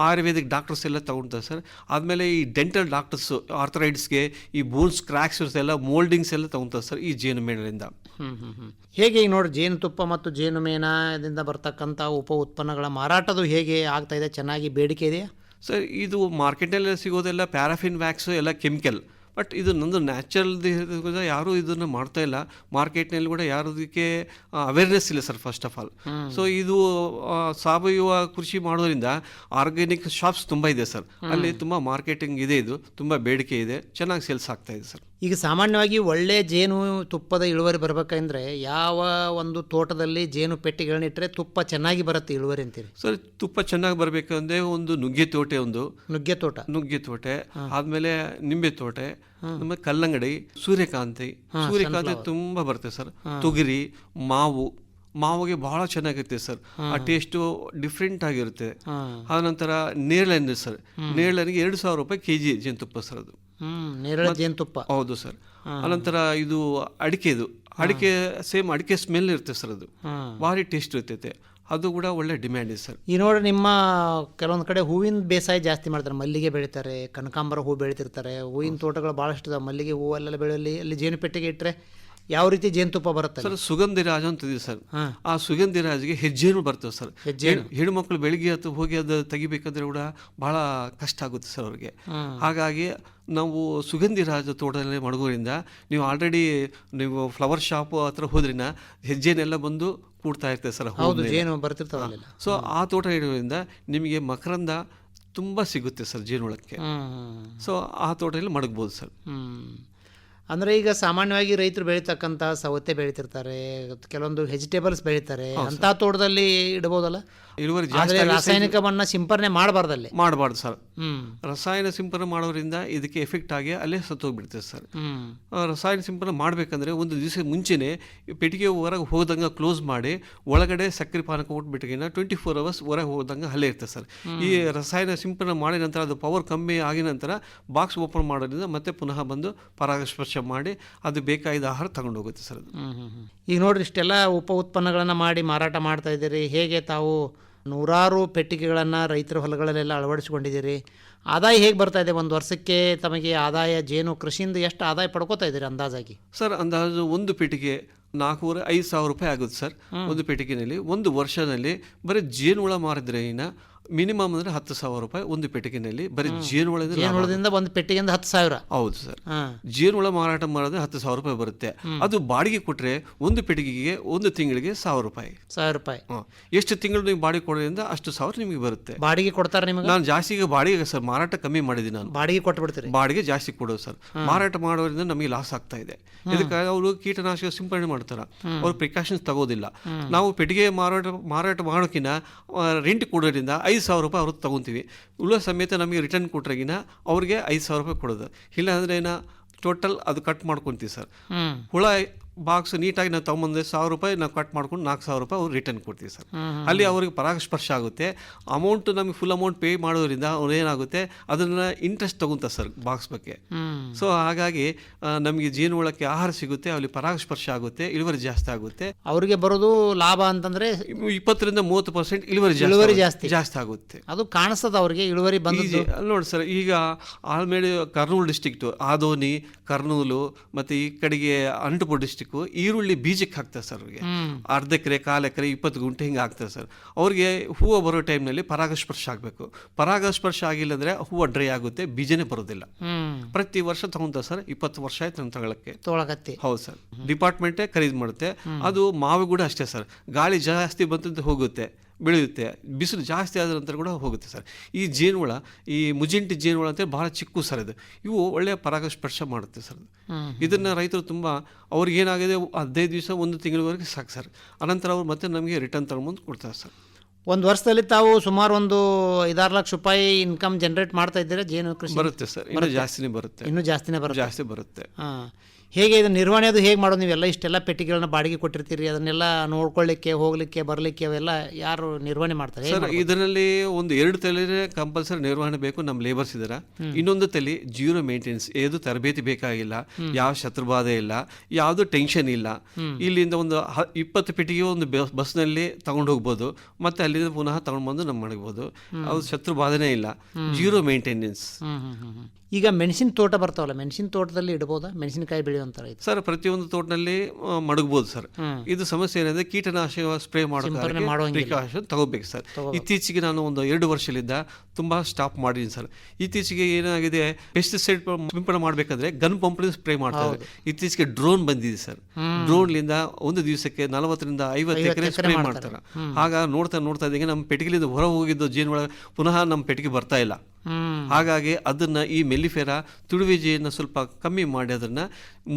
ಆಯುರ್ವೇದಿಕ್ ಡಾಕ್ಟರ್ಸ್ ಎಲ್ಲ ತಗೊಂತಾರೆ ಸರ್. ಆದಮೇಲೆ ಈ ಡೆಂಟಲ್ ಡಾಕ್ಟರ್ಸ್ ಆರ್ಥರೈಡ್ಸ್ಗೆ ಈ ಬೋನ್ಸ್ ಕ್ರ್ಯಾಕ್ಸ್ ಎಲ್ಲ ಮೋಲ್ಡಿಂಗ್ಸ್ ಎಲ್ಲ ತಗೊಂತಾರೆ ಸರ್ ಈ ಜೇನು ಮೇಣದಿಂದ. ಹೇಗೆ ಈಗ ನೋಡಿ, ಜೇನುತುಪ್ಪ ಮತ್ತು ಜೇನು ಮೇಣದಿಂದ ಬರ್ತಕ್ಕಂಥ ಉಪ ಉತ್ಪನ್ನಗಳ ಮಾರಾಟದು ಹೇಗೆ ಆಗ್ತಾ ಇದೆ? ಚೆನ್ನಾಗಿ ಬೇಡಿಕೆ ಇದೆಯಾ ಸರ್? ಇದು ಮಾರ್ಕೆಟಲ್ಲಿ ಸಿಗೋದೆಲ್ಲ ಪ್ಯಾರಾಫಿನ್ ವ್ಯಾಕ್ಸು ಎಲ್ಲ ಕೆಮಿಕಲ್. ಬಟ್ ಇದು ನಂದು ನ್ಯಾಚುರಲ್ ಯಾರೂ ಇದನ್ನು ಮಾಡ್ತಾ ಇಲ್ಲ. ಮಾರ್ಕೆಟ್ನಲ್ಲಿ ಕೂಡ ಯಾರು ಅದಕ್ಕೆ ಅವೇರ್ನೆಸ್ ಇಲ್ಲ sir first of all. So ಇದು ಸಾವಯವ ಕೃಷಿ ಮಾಡೋದ್ರಿಂದ ಆರ್ಗ್ಯಾನಿಕ್ ಶಾಪ್ಸ್ ತುಂಬ ಇದೆ ಸರ್. ಅಲ್ಲಿ ತುಂಬ ಮಾರ್ಕೆಟಿಂಗ್ ಇದೆ, ಇದು ತುಂಬ ಬೇಡಿಕೆ ಇದೆ, ಚೆನ್ನಾಗಿ ಸೇಲ್ಸ್ ಆಗ್ತಾ ಇದೆ ಸರ್. ಈಗ ಸಾಮಾನ್ಯವಾಗಿ ಒಳ್ಳೆ ಜೇನು ತುಪ್ಪದ ಇಳುವರಿ ಬರಬೇಕಂದ್ರೆ ಯಾವ ಒಂದು ತೋಟದಲ್ಲಿ ಜೇನು ಪೆಟ್ಟಿಗೆಗಳನ್ನ ಇಟ್ಟರೆ ತುಪ್ಪ ಚೆನ್ನಾಗಿ ಬರುತ್ತೆ ಇಳುವರಿ ಅಂತೀರಿ? ಸರ್ ತುಪ್ಪ ಚೆನ್ನಾಗಿ ಬರಬೇಕಂದ್ರೆ ಒಂದು ನುಗ್ಗೆ ತೋಟ, ಆದ್ಮೇಲೆ ನಿಂಬೆ ತೋಟ, ನಮ್ಮ ಕಲ್ಲಂಗಡಿ, ಸೂರ್ಯಕಾಂತಿ ತುಂಬಾ ಬರುತ್ತೆ ಸರ್. ತೊಗರಿ, ಮಾವಿಗೆ ಬಹಳ ಚೆನ್ನಾಗಿರುತ್ತೆ ಸರ್. ಆ ಟೇಸ್ಟು ಡಿಫ್ರೆಂಟ್ ಆಗಿರುತ್ತೆ. ಆನಂತರ ನೇರಳೆಣ್ಣೆ ಸರ್, ನೇರಳೆಣ್ಣೆಗೆ 2000 ರೂಪಾಯಿ ಕೆಜಿ ಜೇನುತುಪ್ಪ ಸರ್. ಅದು ಜೇನುತುಪ್ಪ ಹೌದು ಸರ್. ಅನಂತರ ಇದು ಅಡಿಕೆ ಸೇಮ್ ಅಡಿಕೆ ಸ್ಮೆಲ್ ಇರುತ್ತೆ ಸರ್. ಅದು ಭಾರಿ ಟೇಸ್ಟ್ ಇರ್ತೈತೆ, ಅದು ಕೂಡ ಒಳ್ಳೆ ಡಿಮ್ಯಾಂಡ್ ಇದೆ ಸರ್. ಈ ನೋಡಿ, ನಿಮ್ಮ ಕೆಲವೊಂದು ಕಡೆ ಹೂವಿನ ಬೇಸಾಯ ಜಾಸ್ತಿ ಮಾಡ್ತಾರೆ, ಮಲ್ಲಿಗೆ ಬೆಳೀತಾರೆ, ಕನಕಾಂಬರ ಹೂ ಬೆಳೀತಿರ್ತಾರೆ, ಹೂವಿನ ತೋಟಗಳು ಭಾಳಷ್ಟು ಇದಾವೆ. ಮಲ್ಲಿಗೆ ಹೂವು ಅಲ್ಲೆಲ್ಲ ಬೆಳೆಯಲ್ಲಿ ಅಲ್ಲಿ ಜೇನು ಪೆಟ್ಟಿಗೆ ಇಟ್ಟರೆ ಯಾವ ರೀತಿ ಜೇನುತುಪ್ಪ ಬರುತ್ತೆ? ಸರ್ ಸುಗಂಧಿ ರಾಜ ಅಂತ ಇದೆ ಸರ್. ಹಾ. ಆ ಸುಗಂಧಿ ರಾಜ್ಗೆ ಹೆಜ್ಜೇನು ಬರ್ತವೆ ಸರ್. ಹೆಜ್ಜೇನು? ಹೆಣ್ಮಕ್ಳು ಬೆಳಿಗ್ಗೆ ಹೊತ್ತು ಹೋಗಿ ಅದು ತೆಗಿಬೇಕಂದ್ರೆ ಕೂಡ ಬಹಳ ಕಷ್ಟ ಆಗುತ್ತೆ ಸರ್ ಅವ್ರಿಗೆ. ಹಾಗಾಗಿ ನಾವು ಸುಗಂಧಿ ರಾಜ ತೋಟದಲ್ಲಿ ಮಡಗೋದ್ರಿಂದ ನೀವು ಆಲ್ರೆಡಿ ನೀವು ಫ್ಲವರ್ ಶಾಪ್ ಹತ್ರ ಹೋದ್ರಿನ ಹೆಜ್ಜೆನೆಲ್ಲ ಬಂದು ಕೂಡ್ತಾ ಇರ್ತದೆ ಸರ್. ಹೌದು, ಜೇನು ಬರ್ತಿರ್ತಾವಲ್ಲ. ಸೊ ಆ ತೋಟ ಇರೋದ್ರಿಂದ ನಿಮಗೆ ಮಕರಂದ ತುಂಬ ಸಿಗುತ್ತೆ ಸರ್ ಜೇನುಳಕ್ಕೆ. ಸೊ ಆ ತೋಟದಲ್ಲಿ ಮಡಗ್ಬೋದು ಸರ್. ಅಂದರೆ ಈಗ ಸಾಮಾನ್ಯವಾಗಿ ರೈತರು ಬೆಳೀತಕ್ಕಂಥ ಸೌತೆ ಬೆಳೀತಿರ್ತಾರೆ, ಕೆಲವೊಂದು ವೆಜಿಟೇಬಲ್ಸ್ ಬೆಳೀತಾರೆ, ಅಂಥ ತೋಟದಲ್ಲಿ ಇಡ್ಬೋದಲ್ಲ? ಇಳುವರಿ ಜಾಸ್ತಿ ರಾಸಾಯನಿಕ ಮಣ್ಣ ಸಿಂಪರಣೆ ಮಾಡಬಾರ್ದಲ್ಲಿ? ಮಾಡಬಾರ್ದು ಸರ್. ರಸಾಯನ ಸಿಂಪರಣೆ ಮಾಡೋದ್ರಿಂದ ಇದಕ್ಕೆ ಎಫೆಕ್ಟ್ ಆಗಿ ಅಲ್ಲೇ ಸತ್ತೋಗ್ಬಿಡ್ತದೆ ಸರ್. ರಸಾಯನ ಸಿಂಪರಣೆ ಮಾಡಬೇಕಂದ್ರೆ ಒಂದು ದಿವಸ ಮುಂಚೆನೆ ಪೆಟ್ಟಿಗೆ ಹೊರಗೆ ಹೋದಂಗೆ ಕ್ಲೋಸ್ ಮಾಡಿ ಒಳಗಡೆ ಸಕ್ಕರೆ ಪಾನಕ ಕೊಟ್ಬಿಟ್ಟಿಗೆನ 24 hours ಹೊರಗೆ ಹೋದಂಗೆ ಅಲ್ಲೇ ಇರ್ತದೆ ಸರ್. ಈ ರಸಾಯನ ಸಿಂಪರಣೆ ಮಾಡಿದ ನಂತರ ಅದು ಪವರ್ ಕಮ್ಮಿ ಆಗಿದ ನಂತರ ಬಾಕ್ಸ್ ಓಪನ್ ಮಾಡೋದ್ರಿಂದ ಮತ್ತೆ ಪುನಃ ಬಂದು ಪರಾಗಸ್ಪರ್ಶ ಮಾಡಿ ಅದು ಬೇಕಾದ ಆಹಾರ ತಗೊಂಡು ಹೋಗುತ್ತೆ ಸರ್. ಅದು ಈಗ ನೋಡ್ರಿ, ಇಷ್ಟೆಲ್ಲ ಉಪ ಉತ್ಪನ್ನಗಳನ್ನು ಮಾಡಿ ಮಾರಾಟ ಮಾಡ್ತಾ ಇದ್ದೀರಿ. ಹೇಗೆ ತಾವು ನೂರಾರು ಪೆಟ್ಟಿಗೆಗಳನ್ನು ರೈತರ ಹೊಲಗಳಲ್ಲೆಲ್ಲ ಅಳವಡಿಸ್ಕೊಂಡಿದ್ದೀರಿ? ಆದಾಯ ಹೇಗೆ ಬರ್ತಾ ಇದೆ ಒಂದು ವರ್ಷಕ್ಕೆ? ತಮಗೆ ಆದಾಯ ಜೇನು ಕೃಷಿಯಿಂದ ಎಷ್ಟು ಆದಾಯ ಪಡ್ಕೋತಾ ಇದ್ದೀರಿ ಅಂದಾಜಾಗಿ? ಸರ್ ಅಂದಾಜು ಒಂದು ಪೆಟ್ಟಿಗೆ 4,500 ರೂಪಾಯಿ ಆಗುತ್ತೆ ಸರ್. ಒಂದು ಪೆಟ್ಟಿಗೆನಲ್ಲಿ ಒಂದು ವರ್ಷದಲ್ಲಿ ಬರೀ ಜೇನುಹುಳ ಮಾರಿದ್ರೆ ಮಿನಿಮಮ್ ಅಂದರೆ 10,000 ರೂಪಾಯಿ ಒಂದು ಪೆಟ್ಟಿಗೆನಲ್ಲಿ ಬರೀ ಜೇನುಹುಳದಿಂದ ಒಂದು ಪೆಟ್ಟಿಗೆಯಿಂದ 10,000. ಹೌದು ಸರ್. ಜೇನುಹುಳ ಮಾರಾಟ ಮಾಡಿದ್ರೆ 10,000 ರೂಪಾಯಿ ಬರುತ್ತೆ. ಅದು ಬಾಡಿಗೆ ಕೊಟ್ಟರೆ ಒಂದು ಪೆಟ್ಟಿಗೆಗೆ ಒಂದು ತಿಂಗಳಿಗೆ 1,000 ರೂಪಾಯಿ. 1,000 ರೂಪಾಯಿ ಎಷ್ಟು ತಿಂಗಳು ನೀವು ಬಾಡಿಗೆ ಕೊಡೋದ್ರಿಂದ ಅಷ್ಟು 1,000 ನಿಮಗೆ ಬರುತ್ತೆ. ಬಾಡಿಗೆ ಕೊಡ್ತಾರೆ ನಿಮಗೆ? ನಾನು ಜಾಸ್ತಿಗೆ ಬಾಡಿಗೆ ಸರ್ ಮಾರಾಟ ಕಮ್ಮಿ ಮಾಡಿದ್ದೀನಿ. ನಾನು ಬಾಡಿಗೆ ಕೊಟ್ಬಿಡ್ತೀರಿ? ಬಾಡಿಗೆ ಜಾಸ್ತಿ ಕೊಡೋದು ಸರ್. ಮಾರಾಟ ಮಾಡೋದ್ರಿಂದ ನಮಗೆ ಲಾಸ್ ಆಗ್ತಾ ಇದೆ. ಇದಕ್ಕಾಗಿ ಅವರು ಕೀಟನಾಶಕ ಸಿಂಪಡಣೆ ಮಾಡ್ತಾರೆ, ಅವ್ರು ಪ್ರಿಕಾಷನ್ಸ್ ತಗೋದಿಲ್ಲ. ನಾವು ಪೆಟ್ಟಿಗೆ ಮಾರಾಟ ಮಾಡೋಕ್ಕಿಂತ ರೆಂಟ್ ಕೊಡೋದ್ರಿಂದ 5,000 ರೂಪಾಯಿ ಅವ್ರಿಗೆ ತಗೊತೀವಿ. ಉಳಿದ ಸಮೇತ ನಮಗೆ ರಿಟರ್ನ್ ಕೊಟ್ರಾಗಿನ ಅವ್ರಿಗೆ 5,000 ರೂಪಾಯಿ ಕೊಡೋದು. ಇಲ್ಲಾಂದ್ರೆ ಟೋಟಲ್ ಅದು ಕಟ್ ಮಾಡ್ಕೊತೀವಿ ಸರ್. ಹುಳ ಬಾಕ್ಸ್ ನೀಟಾಗಿ ನಾವು ತಗೊಂಬಂದ್ರೆ 1,000 ರೂಪಾಯಿ ನಾವು ಕಟ್ ಮಾಡ್ಕೊಂಡು 4,000 ರೂಪಾಯಿ ಅವ್ರು ರಿಟರ್ನ್ ಕೊಡ್ತೀವಿ ಸರ್. ಅಲ್ಲಿ ಅವ್ರಿಗೆ ಪರಾಗಸ್ಪರ್ಶ ಆಗುತ್ತೆ. ಅಮೌಂಟ್ ನಮಗೆ ಫುಲ್ ಅಮೌಂಟ್ ಪೇ ಮಾಡೋದ್ರಿಂದ ಅವ್ರು ಏನಾಗುತ್ತೆ ಅದನ್ನ ಇಂಟ್ರೆಸ್ಟ್ ತಗೊಂತಾರೆ ಸರ್ ಬಾಕ್ಸ್ ಬಗ್ಗೆ. ಸೊ ಹಾಗಾಗಿ ನಮಗೆ ಜೇನುಹುಳಕ್ಕೆ ಆಹಾರ ಸಿಗುತ್ತೆ, ಅಲ್ಲಿ ಪರಾಗಸ್ಪರ್ಶ ಆಗುತ್ತೆ, ಇಳುವರಿ ಜಾಸ್ತಿ ಆಗುತ್ತೆ. ಅವರಿಗೆ ಬರೋದು ಲಾಭ ಅಂತಂದ್ರೆ 20-30% ಇಳುವರಿ ಜಾಸ್ತಿ ಆಗುತ್ತೆ. ಅದು ಕಾಣಿಸ್ತದ ಅವ್ರಿಗೆ ಇಳುವರಿ ಬಂದಿದ್ದು. ನೋಡಿ ಸರ್, ಈಗ ಆಲ್ಮೇಲೆ ಕರ್ನೂಲ್ ಡಿಸ್ಟ್ರಿಕ್ಟ್, ಆದೋನಿ, ಕರ್ನೂಲು ಮತ್ತೆ ಈ ಕಡೆಗೆ ಅನಂತಪುರ ಡಿಸ್ಟ್ರಿಕ್ಟ್ ಈರುಳ್ಳಿ ಬೀಜಕ್ಕೆ ಹಾಕ್ತಾರೆ ಸರ್. ಅವ್ರಿಗೆ ಅರ್ಧ ಎಕರೆ 1/4 ಎಕರೆ 20 ಗುಂಟೆ ಹಿಂಗೆ ಆಗ್ತದೆ ಸರ್. ಅವ್ರಿಗೆ ಹೂವು ಬರೋ ಟೈಮ್ನಲ್ಲಿ ಪರಾಗಸ್ಪರ್ಶ ಆಗಬೇಕು. ಪರಾಗಸ್ಪರ್ಶ ಆಗಿಲ್ಲ ಅಂದ್ರೆ ಹೂವು ಡ್ರೈ ಆಗುತ್ತೆ, ಬೀಜನೇ ಬರೋದಿಲ್ಲ. ಪ್ರತಿ ವರ್ಷ ತಗೊಂತ ಸರ್. 20 ವರ್ಷ ಆಯ್ತು ನಾನು ತಗೊಳಕ್ಕೆ. ಹೌದು ಸರ್, ಡಿಪಾರ್ಟ್ಮೆಂಟೇ ಖರೀದಿ ಮಾಡುತ್ತೆ. ಅದು ಮಾವು ಕೂಡ ಅಷ್ಟೇ ಸರ್. ಗಾಳಿ ಜಾಸ್ತಿ ಬಂತಂತ ಹೋಗುತ್ತೆ, ಬೆಳೆಯುತ್ತೆ. ಬಿಸಿಲು ಜಾಸ್ತಿ ಆದ ನಂತರ ಕೂಡ ಹೋಗುತ್ತೆ ಸರ್. ಈ ಜೇನುಹುಳ, ಈ ಮುಜಿಂಟಿ ಜೇನುಹುಳ ಅಂತ ಬಹಳ ಚಿಕ್ಕ ಸರ್. ಇದು ಇವು ಒಳ್ಳೆಯ ಪರಾಗಸ್ಪರ್ಶ ಮಾಡುತ್ತೆ ಸರ್. ಇದನ್ನು ರೈತರು ತುಂಬ ಅವ್ರಿಗೆ ಏನಾಗಿದೆ 15 ದಿವಸ 1 ತಿಂಗಳವರೆಗೆ ಸಾಕು ಸರ್. ಅನಂತರ ಅವ್ರು ಮತ್ತೆ ನಮಗೆ ರಿಟರ್ನ್ ತಗೊಂಬಂದು ಕೊಡ್ತಾರೆ ಸರ್. ಒಂದು ವರ್ಷದಲ್ಲಿ ತಾವು ಸುಮಾರು ಒಂದು 5-6 ಲಕ್ಷ ರೂಪಾಯಿ ಇನ್ಕಮ್ ಜನರೇಟ್ ಮಾಡ್ತಾ ಇದ್ದೀರಾ ಜೇನು ಕೃಷಿ? ಬರುತ್ತೆ ಸರ್, ಇನ್ನೂ ಜಾಸ್ತಿನೇ ಬರುತ್ತೆ. ಹೇಗೆ ಇದು ನಿರ್ವಹಣೆ ಅದು ಹೇಗೆ ಮಾಡೋದು? ನೀವೆಲ್ಲ ಇಷ್ಟೆಲ್ಲ ಪೆಟ್ಟಿಗೆಗಳನ್ನ ಬಾಡಿಗೆ ಕೊಟ್ಟಿರ್ತೀರಿ, ಅದನ್ನೆಲ್ಲ ನೋಡ್ಕೊಳ್ಳಿಕ್ಕೆ ಹೋಗ್ಲಿಕ್ಕೆ ಬರಲಿಕ್ಕೆ ಅವೆಲ್ಲ ಯಾರು ನಿರ್ವಹಣೆ ಮಾಡ್ತಾರೆ ಸರ್? ಇದರಲ್ಲಿ ಒಂದು 2 ತಲೆ ಕಂಪಲ್ಸರಿ ನಿರ್ವಹಣೆ ಬೇಕು. ನಮ್ಮ ಲೇಬರ್ಸ್ ಇದಾರೆ. ಇನ್ನೊಂದು ತಲೆ ಜೀರೋ ಮೇಂಟೆನೆನ್ಸ್, ಏದು ತರಬೇತಿ ಬೇಕಾಗಿಲ್ಲ, ಯಾವ ಶತ್ರುಬಾಧೆ ಇಲ್ಲ, ಯಾವುದು ಟೆನ್ಷನ್ ಇಲ್ಲ. ಇಲ್ಲಿಂದ ಒಂದು 20 ಪೆಟ್ಟಿಗೆ ಒಂದು ಬಸ್ನಲ್ಲಿ ತಗೊಂಡು ಹೋಗ್ಬೋದು, ಮತ್ತೆ ಅಲ್ಲಿಂದ ಪುನಃ ತಗೊಂಡು ಬಂದು ನಮ್ಮ ಮಡಗ್ಬೋದು. ಅದು ಶತ್ರುಬಾಧೆನೇ ಇಲ್ಲ, ಜೀರೋ ಮೇಂಟೆನೆನ್ಸ್. ಈಗ ಮೆಣಸಿನ ತೋಟ ಬರ್ತಾವಲ್ಲ, ಮೆಣಸಿನ ತೋಟದಲ್ಲಿ ಇಡ್ಬೋದಾ? ಮೆಣಸಿನಕಾಯಿ ಬೆಳೆಯುವಂತ ಸರ್ ಪ್ರತಿಯೊಂದು ತೋಟದಲ್ಲಿ ಮಡಗಬಹುದು ಸರ್. ಇದು ಸಮಸ್ಯೆ ಏನಂದ್ರೆ ಕೀಟನಾಶಕ ಸ್ಪ್ರೇ ಪ್ರಿಕಾಷನ್ ತಗೋಬೇಕು ಸರ್. ಇತ್ತೀಚೆಗೆ ನಾನು ಒಂದು 2 ವರ್ಷದಿಂದ ತುಂಬಾ ಸ್ಟಾಪ್ ಮಾಡಿದ್ದೀನಿ ಸರ್. ಇತ್ತೀಚೆಗೆ ಏನಾಗಿದೆ, ಪೆಸ್ಟಿಸೈಡ್ ಸಿಂಪಡಣೆ ಮಾಡಬೇಕಾದ್ರೆ ಗನ್ ಪಂಪ್ ಸ್ಪ್ರೇ ಮಾಡ್ತಾರೆ. ಇತ್ತೀಚೆಗೆ ಡ್ರೋನ್ ಬಂದಿದೆ ಸರ್. ಡ್ರೋನ್ಲಿಂದ ಒಂದು ದಿವಸಕ್ಕೆ 40-50 ಎಕರೆ ಸ್ಪ್ರೇ ಮಾಡ್ತಾರೆ. ಆಗ ನೋಡ್ತಾ ಇದ್ದಂಗೆ ನಮ್ಮ ಪೆಟ್ಟಿಗೆಲಿಂದ ಹೊರ ಹೋಗಿದ್ದು ಜೇನುಹುಳ ಪುನಃ ನಮ್ಮ ಪೆಟ್ಟಿಗೆ ಬರ್ತಾ ಇಲ್ಲ. ಹಾಗಾಗಿ ಅದನ್ನ ಈ ಮೆಲ್ಲಿಫೆರಾ ತುಳುವೆ ಜೇನ ಸ್ವಲ್ಪ ಕಮ್ಮಿ ಮಾಡಿ ಅದನ್ನ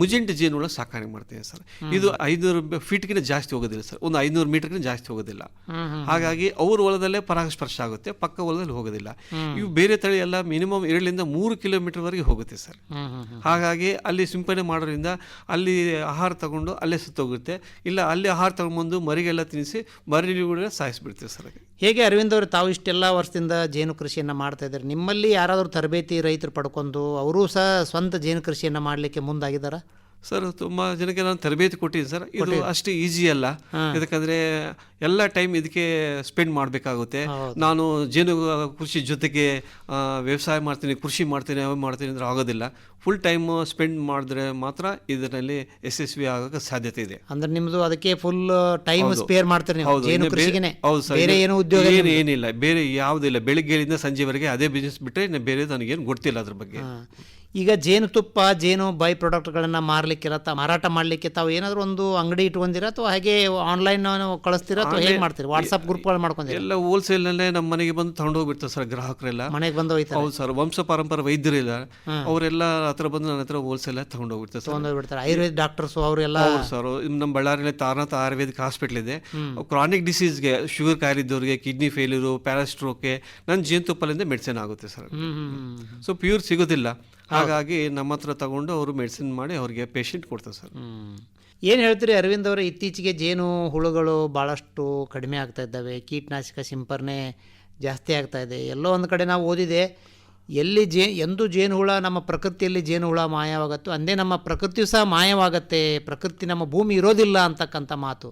ಮುಜಿಂಟಿ ಜೇನುಹುಳ ಸಾಕಾಣೆ ಮಾಡ್ತೇವೆ ಸರ್. ಇದು 500 ಫೀಟ್ಗಿಂತ ಜಾಸ್ತಿ ಹೋಗೋದಿಲ್ಲ ಸರ್, ಒಂದು 500 ಮೀಟರ್ಗಿಂತ ಜಾಸ್ತಿ ಹೋಗೋದಿಲ್ಲ. ಹಾಗಾಗಿ ಅವ್ರ ಹೊಲದಲ್ಲೇ ಪರಾಗಸ್ಪರ್ಶ ಆಗುತ್ತೆ, ಪಕ್ಕ ಹೊಲದಲ್ಲಿ ಹೋಗೋದಿಲ್ಲ. ಇವು ಬೇರೆ ತಳಿ ಎಲ್ಲ ಮಿನಿಮಮ್ 2-3 ಕಿಲೋಮೀಟರ್ ವರೆಗೆ ಹೋಗುತ್ತೆ ಸರ್. ಹಾಗಾಗಿ ಅಲ್ಲಿ ಸಿಂಪಡಣೆ ಮಾಡೋದ್ರಿಂದ ಅಲ್ಲಿ ಆಹಾರ ತಗೊಂಡು ಅಲ್ಲೇ ಸುತ್ತೋಗುತ್ತೆ. ಇಲ್ಲ ಅಲ್ಲಿ ಆಹಾರ ತಗೊಂಡ್ಬಂದು ಮರಿಗೆಲ್ಲ ತಿನ್ನಿಸಿ ಮರಿ ಕೂಡ ಸಾಯಿಸ್ಬಿಡ್ತೇವೆ ಸರ್. ಹೇಗೆ ಅರವಿಂದ್ ಅವರು, ತಾವು ಇಷ್ಟೆಲ್ಲ ವರ್ಷದಿಂದ ಜೇನು ಕೃಷಿಯನ್ನು ಮಾಡ್ತಾ ಇದ್ದಾರೆ, ನಿಮ್ಮಲ್ಲಿ ಯಾರಾದರೂ ತರಬೇತಿ ರೈತರು ಪಡ್ಕೊಂಡು ಅವರೂ ಸಹ ಸ್ವಂತ ಜೇನು ಕೃಷಿಯನ್ನು ಮಾಡಲಿಕ್ಕೆ ಮುಂದಾಗಿದ್ದಾರಾ? ಸರ್ ತುಂಬ ಜನಕ್ಕೆ ನಾನು ತರಬೇತಿ ಕೊಟ್ಟಿದ್ದೀನಿ ಸರ್. ಇದು ಅಷ್ಟು ಈಸಿ ಅಲ್ಲ, ಯಾಕಂದರೆ ಎಲ್ಲ ಟೈಮ್ ಇದಕ್ಕೆ ಸ್ಪೆಂಡ್ ಮಾಡಬೇಕಾಗುತ್ತೆ. ನಾನು ಜೇನು ಕೃಷಿ ಜೊತೆಗೆ ವ್ಯವಸಾಯ ಮಾಡ್ತೀನಿ, ಕೃಷಿ ಮಾಡ್ತೀನಿ, ಅವು ಮಾಡ್ತೀನಿ ಅಂದರೆ ಆಗೋದಿಲ್ಲ. ಫುಲ್ ಟೈಮ್ ಸ್ಪೆಂಡ್ ಮಾಡಿದ್ರೆ ಮಾತ್ರ ಇದರಲ್ಲಿ ಯಶಸ್ವಿ ಆಗೋಕ್ಕೆ ಸಾಧ್ಯತೆ ಇದೆ. ಅಂದ್ರೆ ನಿಮ್ದು ಅದಕ್ಕೆ ಫುಲ್ ಟೈಮ್ ಸ್ಪೇರ್ ಮಾಡ್ತೀರಿ ನೀವು ಹೌದು, ಜೇನು ಇನ್ನು ಕೃಷಿಗೆನೆ? ಹೌದು ಸರ್. ಬೇರೆ ಏನು ಉದ್ಯೋಗ ಏನಿಲ್ಲ, ಬೇರೆ ಯಾವುದಿಲ್ಲ. ಬೆಳಿಗ್ಗೆಯಿಂದ ಸಂಜೆವರೆಗೆ ಅದೇ ಬಿಸ್ನೆಸ್ ಬಿಟ್ಟರೆ ಇನ್ನು ಬೇರೆ ನನಗೇನು ಗೊತ್ತಿಲ್ಲ ಅದ್ರ ಬಗ್ಗೆ. ಈಗ ಜೇನುತುಪ್ಪ, ಜೇನು ಬೈ ಪ್ರಾಡಕ್ಟ್ಗಳನ್ನು ಮಾರಲಿಕ್ಕೆಲ್ಲ ಮಾರಾಟ ಮಾಡಲಿಕ್ಕೆ ತಾವು ಏನಾದರೂ ಒಂದು ಅಂಗಡಿ ಇಟ್ಕೊಂಡಿರಾ ಅಥವಾ ಹಾಗೆ ಆನ್ಲೈನ್ ಕಳಿಸ್ತೀರಾ ಅಥವಾ ಹೇಗೆ ಮಾಡ್ತೀರಿ? ವಾಟ್ಸಪ್ ಗ್ರೂಪ್ಗಳು ಮಾಡ್ಕೊಂಡಿರಾ? ಎಲ್ಲ ಹೋಲ್ಸೇಲ್ನಲ್ಲೇ ನಮ್ಮ ಮನೆಗೆ ಬಂದು ತಗೊಂಡೋಗ್ಬಿಡ್ತಾರೆ ಸರ್ ಗ್ರಾಹಕರೆಲ್ಲ. ಮನೆಗೆ ಬಂದು ಹೋಯ್ತಾರೆ? ಹೌದು ಸರ್. ವಂಶ ಪಾರಂಪರ ವೈದ್ಯರಿಲ್ಲ, ಅವರೆಲ್ಲ ಹತ್ರ ಬಂದು ನನ್ನ ಹತ್ರ ಹೋಲ್ಸೇಲ್ ತಗೊಂಡೋಗ್ಬಿಡ್ತಾರೆ ಸರ್. ತಗೊಂಡೋಗ್ಬಿಡ್ತಾರೆ. ಆಯುರ್ವೇದ ಡಾಕ್ಟರ್ಸು ಅವರೆಲ್ಲ? ಹೌದು ಸರ್. ನಮ್ಮ ಬಳ್ಳಾರಿಯಲ್ಲಿ ತಾರನಾಥ ಆಯುರ್ವೇದಿಕ್ ಹಾಸ್ಪಿಟಲ್ ಇದೆ. ಕ್ರಾನಿಕ್ ಡಿಸೀಸ್ಗೆ, ಶುಗರ್ ಕಾಯಿಲೆ ಇದ್ದವ್ರಿಗೆ, ಕಿಡ್ನಿ ಫೇಲ್ಯೂರು, ಪ್ಯಾರಾಸ್ಟ್ರೋಕ್ಗೆ ನನ್ನ ಜೇನುತುಪ್ಪಲಿಂದ ಮೆಡಿಸಿನ್ ಆಗುತ್ತೆ ಸರ್. ಸೊ ಪ್ಯೂರ್ ಸಿಗೋದಿಲ್ಲ, ಹಾಗಾಗಿ ನಮ್ಮ ಹತ್ರ ತಗೊಂಡು ಅವರು ಮೆಡಿಸಿನ್ ಮಾಡಿ ಅವ್ರಿಗೆ ಪೇಷಂಟ್ ಕೊಡ್ತಾರೆ ಸರ್. ಏನು ಹೇಳ್ತೀರಿ ಅರವಿಂದ್ ಅವರೇ? ಇತ್ತೀಚೆಗೆ ಜೇನು ಹುಳುಗಳು ಭಾಳಷ್ಟು ಕಡಿಮೆ ಆಗ್ತಾ ಇದ್ದಾವೆ, ಕೀಟನಾಶಕ ಸಿಂಪರಣೆ ಜಾಸ್ತಿ ಆಗ್ತಾ ಇದೆ. ಎಲ್ಲೋ ಒಂದು ಕಡೆ ನಾವು ಓದಿದೆ, ಎಲ್ಲಿ ಎಂದು ಜೇನು ಹುಳ ನಮ್ಮ ಪ್ರಕೃತಿಯಲ್ಲಿ ಜೇನು ಹುಳ ಮಾಯವಾಗುತ್ತೋ ಅಂದೇ ನಮ್ಮ ಪ್ರಕೃತಿಯು ಸಹ ಮಾಯವಾಗತ್ತೆ, ಪ್ರಕೃತಿ ನಮ್ಮ ಭೂಮಿ ಇರೋದಿಲ್ಲ ಅಂತಕ್ಕಂಥ ಮಾತು.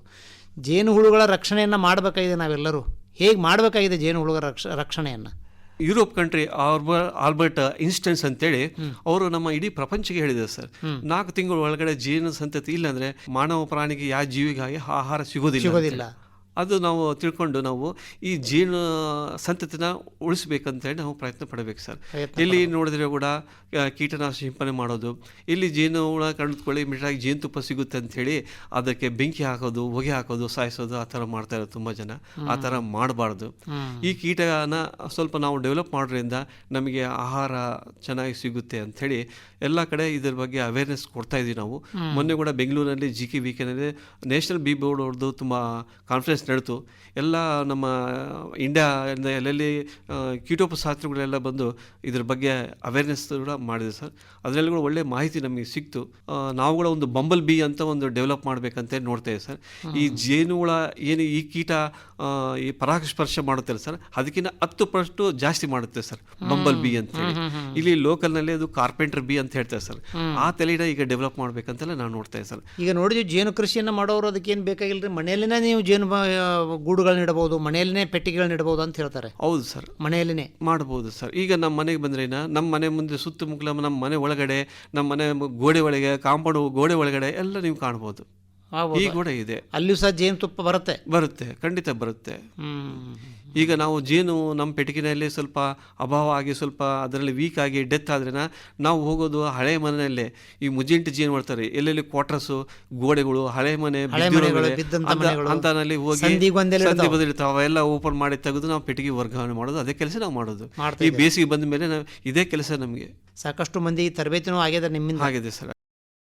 ಜೇನು ಹುಳುಗಳ ರಕ್ಷಣೆಯನ್ನು ಮಾಡಬೇಕಾಗಿದೆ ನಾವೆಲ್ಲರೂ. ಹೇಗೆ ಮಾಡಬೇಕಾಗಿದೆ ಜೇನು ಹುಳುಗಳ ರಕ್ಷಣೆಯನ್ನು? ಯುರೋಪ್ ಕಂಟ್ರಿ ಆಲ್ಬರ್ಟ್ ಇನ್ಸ್ಟೆನ್ಸ್ ಅಂತೇಳಿ ಅವರು ನಮ್ಮ ಇಡೀ ಪ್ರಪಂಚಕ್ಕೆ ಹೇಳಿದ್ದಾರೆ ಸರ್, 4 ತಿಂಗಳ ಒಳಗಡೆ ಜೇನು ಸಂತತಿ ಇಲ್ಲಾಂದ್ರೆ ಮಾನವ ಪ್ರಾಣಿಗೆ ಯಾವ ಜೀವಿಗಾಗಿ ಆಹಾರ ಸಿಗೋದಿಲ್ಲ. ಅದು ನಾವು ತಿಳ್ಕೊಂಡು ನಾವು ಈ ಜೇನು ಸಂತತಿನ ಉಳಿಸ್ಬೇಕಂತೇಳಿ ನಾವು ಪ್ರಯತ್ನ ಪಡಬೇಕು ಸರ್. ಎಲ್ಲಿ ನೋಡಿದ್ರೆ ಕೂಡ ಕೀಟನಾಶಕ ಸಿಂಪಡಣೆ ಮಾಡೋದು, ಇಲ್ಲಿ ಜೇನು ಹುಳ ಕಂಡುಕೊಳ್ಳಿ ಮಿಠಾಗಿ ಜೇನುತುಪ್ಪ ಸಿಗುತ್ತೆ ಅಂಥೇಳಿ ಅದಕ್ಕೆ ಬೆಂಕಿ ಹಾಕೋದು, ಹೊಗೆ ಹಾಕೋದು, ಸಾಯಿಸೋದು, ಆ ಥರ ಮಾಡ್ತಾ ಇರೋದು ತುಂಬ ಜನ. ಆ ಥರ ಮಾಡಬಾರ್ದು. ಈ ಕೀಟನ ಸ್ವಲ್ಪ ನಾವು ಡೆವಲಪ್ ಮಾಡೋದ್ರಿಂದ ನಮಗೆ ಆಹಾರ ಚೆನ್ನಾಗಿ ಸಿಗುತ್ತೆ ಅಂಥೇಳಿ ಎಲ್ಲ ಕಡೆ ಇದ್ರ ಬಗ್ಗೆ ಅವೇರ್ನೆಸ್ ಕೊಡ್ತಾ ಇದ್ದೀವಿ ನಾವು. ಮೊನ್ನೆ ಕೂಡ ಬೆಂಗಳೂರಿನಲ್ಲಿ GK ವೀಕೆಂಡಲ್ಲಿ ನ್ಯಾಷನಲ್ ಬಿ ಬೋರ್ಡ್ ಅವ್ರದ್ದು ತುಂಬ ಕಾನ್ಫರೆನ್ಸ್ ನಡೆತು. ಎಲ್ಲ ನಮ್ಮ ಇಂಡಿಯಾದಿಂದ ಎಲ್ಲೆಲ್ಲಿ ಕೀಟೋಪಶಾಸ್ತ್ರಗಳೆಲ್ಲ ಬಂದು ಇದ್ರ ಬಗ್ಗೆ ಅವೇರ್ನೆಸ್ ಕೂಡ ಮಾಡಿದೆ ಸರ್. ಅದರಲ್ಲಿ ಕೂಡ ಒಳ್ಳೆ ಮಾಹಿತಿ ನಮಗೆ ಸಿಕ್ತು. ನಾವು ಕೂಡ ಒಂದು ಬಂಬಲ್ ಬಿ ಅಂತ ಒಂದು ಡೆವಲಪ್ ಮಾಡಬೇಕಂತ ನೋಡ್ತಾ ಇದ್ದೀವಿ ಸರ್. ಈ ಜೇನುಹುಳ ಏನು ಈ ಕೀಟ ಈ ಪರಾಗಸ್ಪರ್ಶ ಮಾಡುತ್ತಲ್ಲ ಸರ್, ಅದಕ್ಕಿಂತ 10% ಜಾಸ್ತಿ ಮಾಡುತ್ತೆ ಸರ್ ಬಂಬಲ್ ಬಿ ಅಂತೇಳಿ. ಇಲ್ಲಿ ಲೋಕಲ್ನಲ್ಲಿ ಅದು ಕಾರ್ಪೆಂಟರ್ ಬಿ ಅಂತ ಹೇಳ್ತಾರೆ ಸರ್. ಆ ತಲೆನ ಈಗ ಡೆವಲಪ್ ಮಾಡ್ಬೇಕಂತೆಲ್ಲ ನಾವು ನೋಡ್ತಾ ಇದ್ದೀವಿ ಸರ್. ಈಗ ನೋಡಿದ್ವಿ ಜೇನು ಕೃಷಿಯನ್ನು ಮಾಡೋರು ಅದಕ್ಕೇನು ಬೇಕಾಗಿಲ್ಲ ರೀ, ಮನೆಯಲ್ಲೇ ನೀವು ಜೇನು ಗೂಡುಗಳನ್ನ ಇಡಬಹುದು, ಮನೆಯಲ್ಲೇ ಪೆಟ್ಟಿಗೆಗಳನ್ನ ಇಡಬಹುದು ಅಂತ ಹೇಳ್ತಾರೆ. ಹೌದು ಸರ್, ಮನೆಯಲ್ಲೇ ಮಾಡಬಹುದು ಸರ್. ಈಗ ನಮ್ಮ ಮನೆಗೆ ಬಂದ್ರೆ ನಮ್ಮ ಮನೆ ಮುಂದೆ ಸುತ್ತಮುತ್ತಲ ನಮ್ಮ ಮನೆ ಒಳಗಡೆ, ನಮ್ಮ ಮನೆ ಗೋಡೆ ಒಳಗೆ, ಕಾಂಪೌಂಡ್ ಗೋಡೆ ಒಳಗಡೆ ಎಲ್ಲ ನೀವು ಕಾಣಬಹುದು. ಈ ಕೂಡ ಇದೆ, ಅಲ್ಲಿಯೂ ಸಹ ಜೇನುತುಪ್ಪ ಬರುತ್ತೆ, ಖಂಡಿತ ಬರುತ್ತೆ. ಈಗ ನಾವು ಜೇನು ನಮ್ಮ ಪೆಟ್ಟಿಗೆನಲ್ಲಿ ಸ್ವಲ್ಪ ಅಭಾವ ಆಗಿ ಸ್ವಲ್ಪ ಅದರಲ್ಲಿ ವೀಕ್ ಆಗಿ ಡೆತ್ ಆದ್ರೆನ ನಾವು ಹೋಗೋದು ಹಳೆ ಮನೆಯಲ್ಲೇ ಈ ಮುಜಿಂಟು ಜೇನು ಮಾಡ್ತಾರೆ, ಎಲ್ಲೆಲ್ಲಿ ಕ್ವಾರ್ಟರ್ಸು, ಗೋಡೆಗಳು, ಹಳೆ ಮನೆ ಅಂತನಲ್ಲಿ ಹೋಗಿ ಸಂಧಿ ಬಂದಿರ್ತಾವೆ, ಅವೆಲ್ಲ ಓಪನ್ ಮಾಡಿ ತೆಗೆದು ನಾವು ಪೆಟ್ಟಿಗೆ ವರ್ಗಾವಣೆ ಮಾಡೋದು, ಅದೇ ಕೆಲಸ ನಾವು ಮಾಡೋದು. ಈ ಬೇಸಿಗೆ ಬಂದ ಮೇಲೆ ಇದೇ ಕೆಲಸ ನಮಗೆ. ಸಾಕಷ್ಟು ಮಂದಿ ತರಬೇತಿನೂ ಆಗಿದೆ ನಿಮ್ಮಿಂದ? ಆಗಿದೆ ಸರ್.